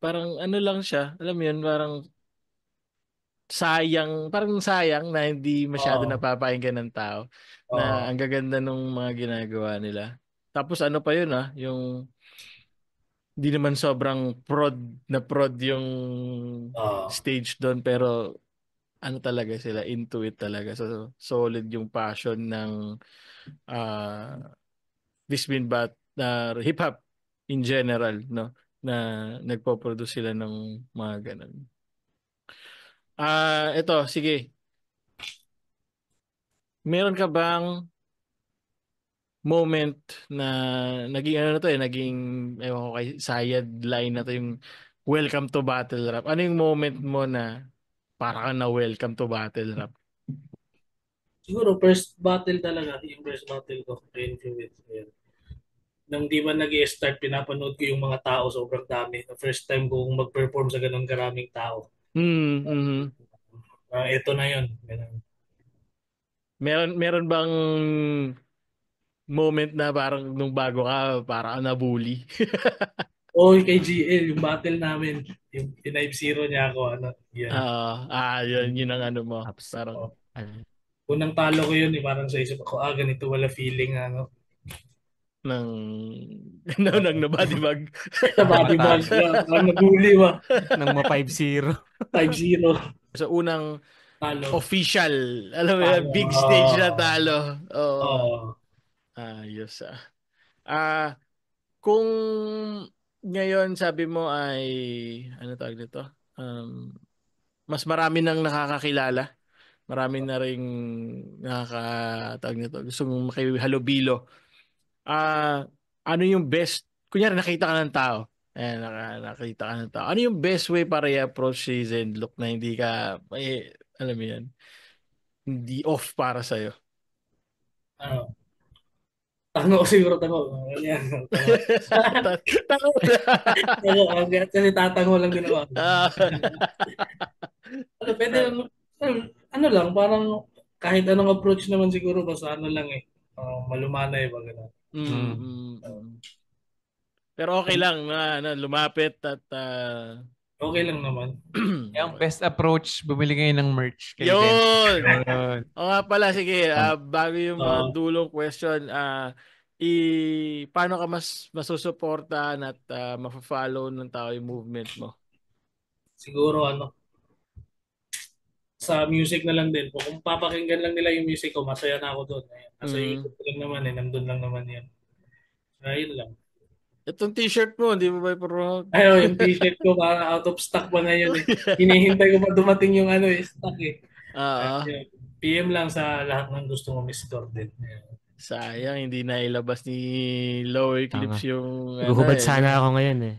parang ano lang siya. Alam mo yun, parang sayang na hindi masyado Oo. napapakinggan ng tao. Na Oo. ang gaganda nung mga ginagawa nila. Tapos ano pa yun yung hindi naman sobrang prod yung Oo. stage doon pero ano talaga sila, into it talaga. So, solid yung passion ng Bisbin Bat na hip-hop in general, no? Na nagpo-produce sila ng mga ganun. Ito, sige. Meron ka bang moment na naging ano na to naging ewan ko kay Sayad line na to yung welcome to battle rap. Ano yung moment mo na para ka na welcome to battle rap? Siguro first battle talaga, yung first battle ko, Rain Fluid. Ayan. Nang di ba nag-i-start, pinapanood ko yung mga tao, sobrang dami. The first time kong mag-perform sa ganun karaming tao. Mm-hmm. Ito na yun. Ganun. Meron bang moment na parang nung bago ka, parang ka nabully? O kay GL, yung battle namin, yung 5-0 niya ako, yan. Yun ang ano mo. Ups. Parang Oh. Unang talo ko yun, parang sa isip ako, ganito wala feeling, ng nang nabody bag. Sa body bag, parang nabuli ba? Nang ma-5-0. 5-0, Sa unang talo. official, alam mo yan, Talo. big stage na talo. Oo. Oo. Ayos kung ngayon sabi mo ay ano tawag dito? Mas marami nang nakakakilala. Marami na ring nakakatawag nito. Gustong makihalubilo. Ano yung best? Kunyari nakita ka ng tao. Nakita ka ng tao. Ano yung best way para i-approach si Zenlook na hindi ka alam mo yan, hindi off para sa'yo? Ano, tango siguro, tango. Yan, tango. Tango Tango, kasi tatango lang din ako. Pwede lang, lang, parang kahit anong approach naman siguro, basta lang eh. Malumanay ba, gano'n. Pero okay lang na lumapit at Okay lang naman. Yung best approach, bumili kayo ng merch. Yun! Yun. O nga pala, sige, bago yung mga dulong question, paano ka mas masusuportahan at mafa-follow ng tao yung movement mo? Siguro sa music na lang din. Kung papakinggan lang nila yung music ko, masaya na ako doon. Nasa ikot ko lang naman nandun lang naman yan. Ayun lang. Itong t-shirt mo, hindi mo ba i-promote? Yung t-shirt ko parang out of stock pa ngayon eh. Hinihintay ko pa dumating yung stock eh. PM lang sa lahat ng gusto mo Mr. din. Sayang, hindi na ilabas ni Low Eclipse yung Guhubad sana ako ngayon eh.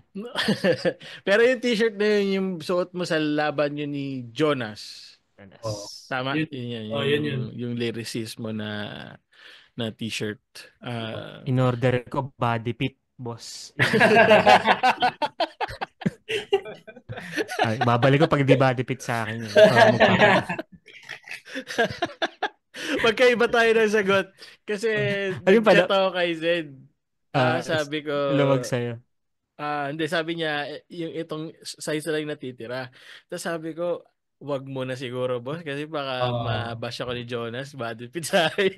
Pero yung t-shirt na yun, yung suot mo sa laban yun ni Jonas. Oh. Tama? Yun. Yun. Yun. Yung lyricism mo na na t-shirt. In-order ko body fit, boss. Ay, babalik ko pag di body fit sa akin. Magkaiba tayo ng sagot. Kasi Ayun pala. nagchat ako kay Zed. Sabi ko, lumag sa'yo. hindi, sabi niya, yung itong size lang yung natitira. Tapos sabi ko, wag mo na siguro, boss, kasi baka mabash ako ni Jonas, body fit sa akin.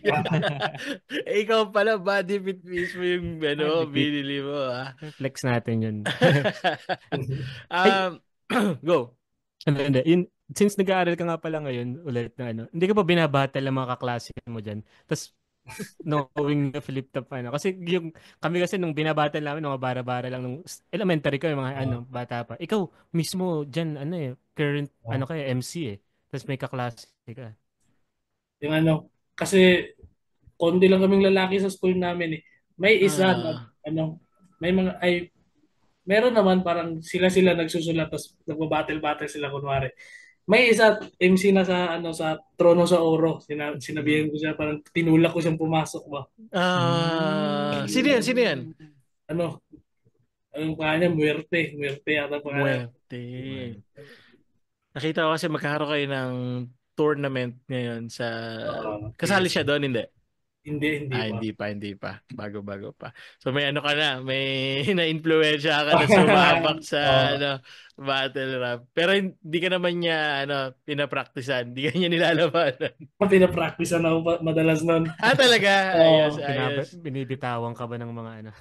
Ikaw pala, body fit mismo yung Body fit. binili mo, Flex natin yun. Go. Since nag-aaral ka nga pala ngayon ulit na hindi ka pa binabattle ang mga kaklase mo dyan. Tapos, knowing na flip top kasi kami kasi nung binabattle namin, mga bara-bara lang nung elementary ko, yung mga bata pa. Ikaw mismo dyan, current, MC Tapos may kaklase ka. Yung kasi konti lang kaming lalaki sa school namin eh. May isa meron naman parang sila nagsusulat tapos nagbabattle-battle sila kunwari. May isa MC na sa Trono sa Oro. Sinabihan ko siya, parang tinulak ko siyang pumasok ba. Sino yan? Ang kanya, Muerte yata pangalan. Muerte. Nakita ko kasi magkakaroon kayo ng tournament ngayon sa... kasali siya doon, hindi? Hindi pa. Bago pa. So may ka na, may na-influensya ka na sumabak sa battle rap. Pero hindi ka naman niya pinapraktisan, hindi ka niya nilalabanan. Pinapraktisan ako madalas noon. Talaga? Ayos. Binibitawan ka ba ng mga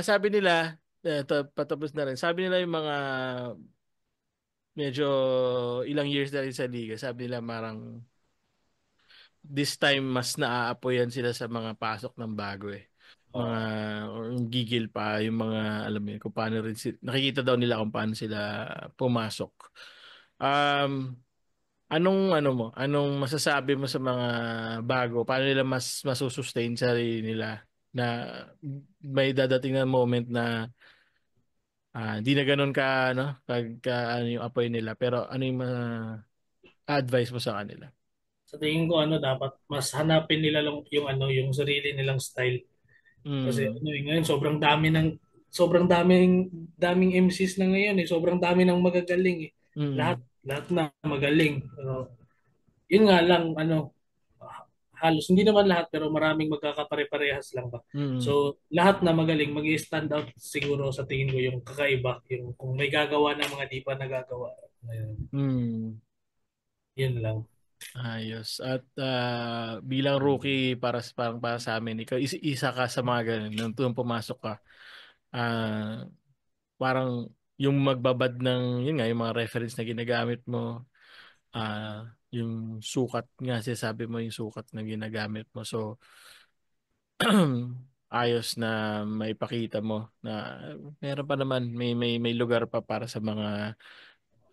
sabi nila, patapos na rin. Sabi nila yung mga medyo ilang years na rin sa liga. Sabi nila marang this time mas naaapoyan sila sa mga pasok ng bago mga gigil pa yung mga alam mo kung paano rin nakikita daw nila kung paano sila pumasok. Anong masasabi mo sa mga bago, paano nila mas masusustain sarili nila na may dadating na moment na hindi na ganoon ka yung apoy nila, pero ano yung advice mo sa kanila? Sa tingin ko dapat mas hanapin nila lang yung sarili nilang style. Kasi ngayon sobrang daming MCs na ngayon sobrang dami ng magagaling Lahat na magaling. Yun nga lang halos hindi naman lahat pero maraming magkakapare-parehas lang ba. So lahat na magaling magi-stand out siguro sa tingin ko yung kakaiba, yung kung may gagawa ng mga di pa nagagawa. Yun lang. Ayos. At bilang rookie para sa amin, ikaw isa ka sa mga ganun nung pumasok ka. Parang yung magbabad ng yun nga yung mga reference na ginagamit mo, yung sukat nga sabi mo yung sukat na ginagamit mo. So ayos na maipakita mo na meron pa naman may lugar pa para sa mga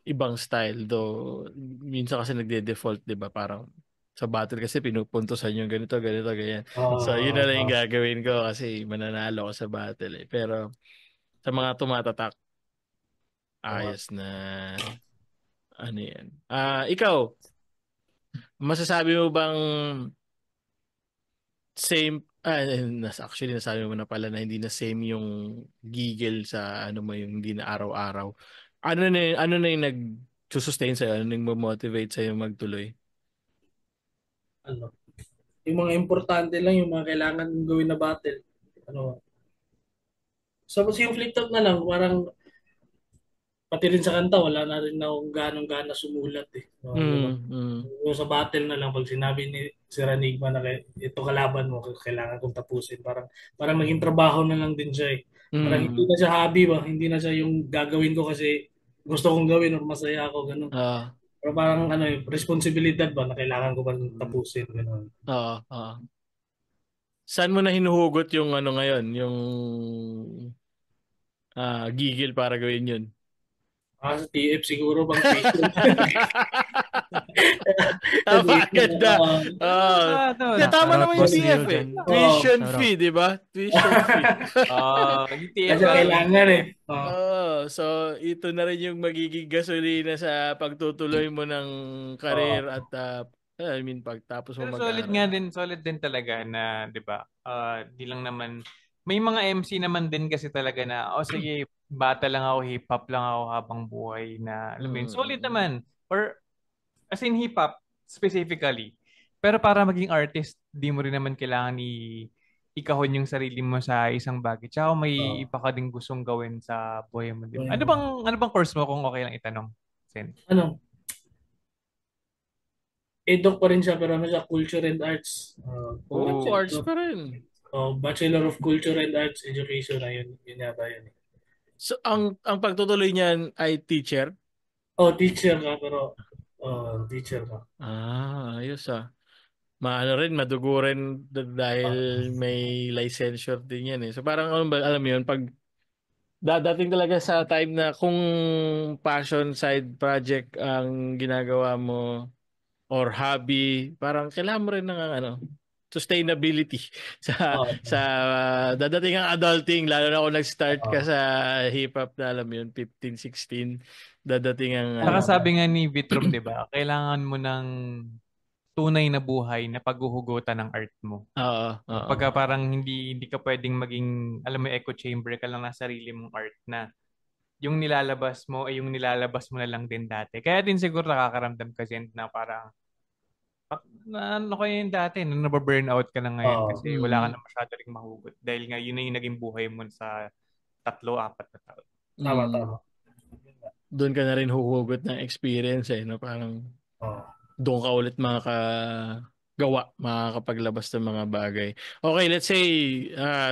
ibang style, though minsan kasi nagde-default, 'di ba? Parang sa battle kasi pinupuntusan yung ganito, ganyan. So yun na lang yung gagawin ko kasi mananalo ko sa battle Pero sa mga tumatatak, ayos na yan. Ikaw, masasabi mo bang same actually nasabi mo na pala na hindi na same yung gigil sa mo yung hindi na araw-araw. Ano na yung nag-sustain sa'yo? Ano yung motivate sa'yo magtuloy? Yung mga importante lang, yung mga kailangan gawin na battle. So, yung flip top na lang, parang pati rin sa kanta, wala na rin akong ganong-gana sumulat Yung sa battle na lang, pag sinabi ni Sir Enigma na ito kalaban mo, kailangan kong tapusin. Parang naging trabaho na lang din siya Parang hindi na siya hobby ba? Hindi na siya yung gagawin ko kasi gusto kong gawin or masaya ako, ganun. Pero parang responsibilidad ba na kailangan ko ba tapusin, ganun. Saan mo na hinuhugot yung ngayon, yung gigil para gawin yun? Sa TF siguro bang tuition. Ganda. Tama naman yung TF Tuition fee, di ba? Tuition fee. Kasi kailangan So, ito na rin yung magiging gasolina sa pagtutuloy mo ng career at I mean, pagtapos mo Pero solid din talaga na, 'di ba? Di lang naman may mga MC naman din kasi talaga na sige, bata lang ako, hip hop lang ako habang buhay na alam mo yun, solid naman. Or as in hip hop specifically. Pero para maging artist, di mo rin naman kailangan ikahon yung sarili mo sa isang bagay. Tsaka may iba ka din gustong gawin sa buhay mo, di ba? Ano bang course mo kung okay lang itanong? Sen? Ano? EDOC pa rin siya pero ano siya, Culture and Arts. Arts pa rin. Bachelor of Culture and Arts Education na yun. Yun yata yun. So, ang pagtutuloy niyan ay teacher? Teacher ka pero teacher ka. Ayos Maano rin, madugo rin dahil may licensure din yan eh. So parang alam mo yun, pag dadating talaga sa time na kung passion side project ang ginagawa mo or hobby, parang kailangan mo rin ng sustainability sa dadating ang adulting, lalo na kung nag-start ka sa hip hop na alam mo yun 15, 16, dadating ang Saka sabi nga ni Vitrom, 'di ba? Kailangan mo ng tunay na buhay na paghuhugutan ng art mo. Pagka parang hindi ka pwedeng maging alam mo echo chamber ka lang na sarili mong art na yung nilalabas mo ay yung nilalabas mo na lang din dati. Kaya din siguro nakakaramdam kasi na parang ano ko yung dati, nababurnout ka na ngayon kasi wala ka na masyado ring mahugot dahil nga yun na yung naging buhay mo sa 3-4 na taon. Tama. Doon ka na rin huhugot ng experience no? Parang doon ka ulit makakapaglabas ng mga bagay. Okay, let's say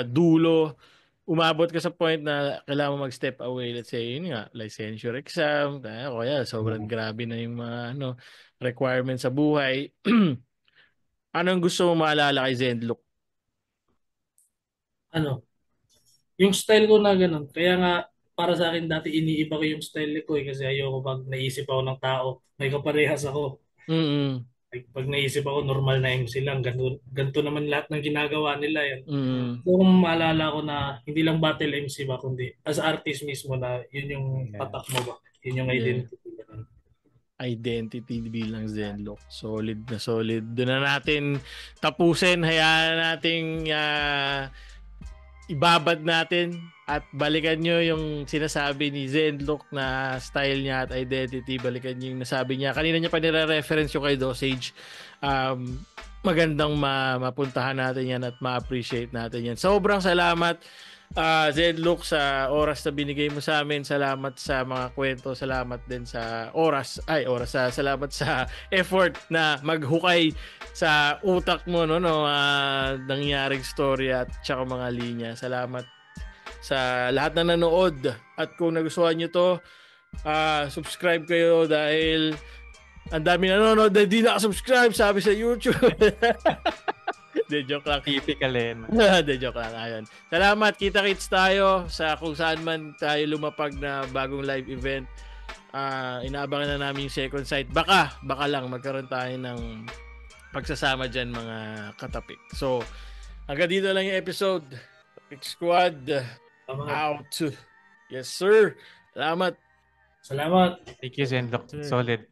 dulo, umabot ka sa point na kailangan mo mag-step away. Let's say, yun nga, licensure exam, kaya sobrang grabe na yung mga requirements sa buhay. Anong gusto mo maalala kay Zendlock? Yung style ko na ganun. Kaya nga, para sa akin dati iniiba ko yung style ko kasi ayoko pag naisip ako ng tao, may kaparehas ako. Pag naisip ako, normal na MC lang. Ganito naman lahat ng ginagawa nila yan. So, kung maalala ko na hindi lang battle MC ba, kundi as artist mismo na yun yung patak mo ba? Yun yung identity. Identity bilang Zenlock. Solid na solid. Doon na natin tapusin. Hayaan nating ibabad natin at balikan nyo yung sinasabi ni Zenlock na style niya at identity. Balikan nyo yung nasabi niya. Kanina niya pa nire-reference yung kay Dosage. Magandang mapuntahan natin yan at ma-appreciate natin yan. Sobrang salamat Zenlock sa oras na binigay mo sa amin. Salamat sa mga kwento. Salamat din sa salamat sa effort na maghukay sa utak mo nangyaring story at tsaka mga linya. Salamat sa lahat na nanood at kung nagustuhan nyo to subscribe kayo dahil ang dami nanonood na hindi nakasubscribe sabi sa YouTube. De joke lang. Typical De joke lang. Ayun. Salamat. Kita-kits tayo sa kung saan man tayo lumapag na bagong live event. Inaabangan na namin yung second sight. Baka lang magkaroon tayo ng pagsasama dyan mga katapik. So, hanggang dito lang yung episode. Topic Squad out. Yes, sir. Salamat. Salamat. Thank you, Zenlock. Solid.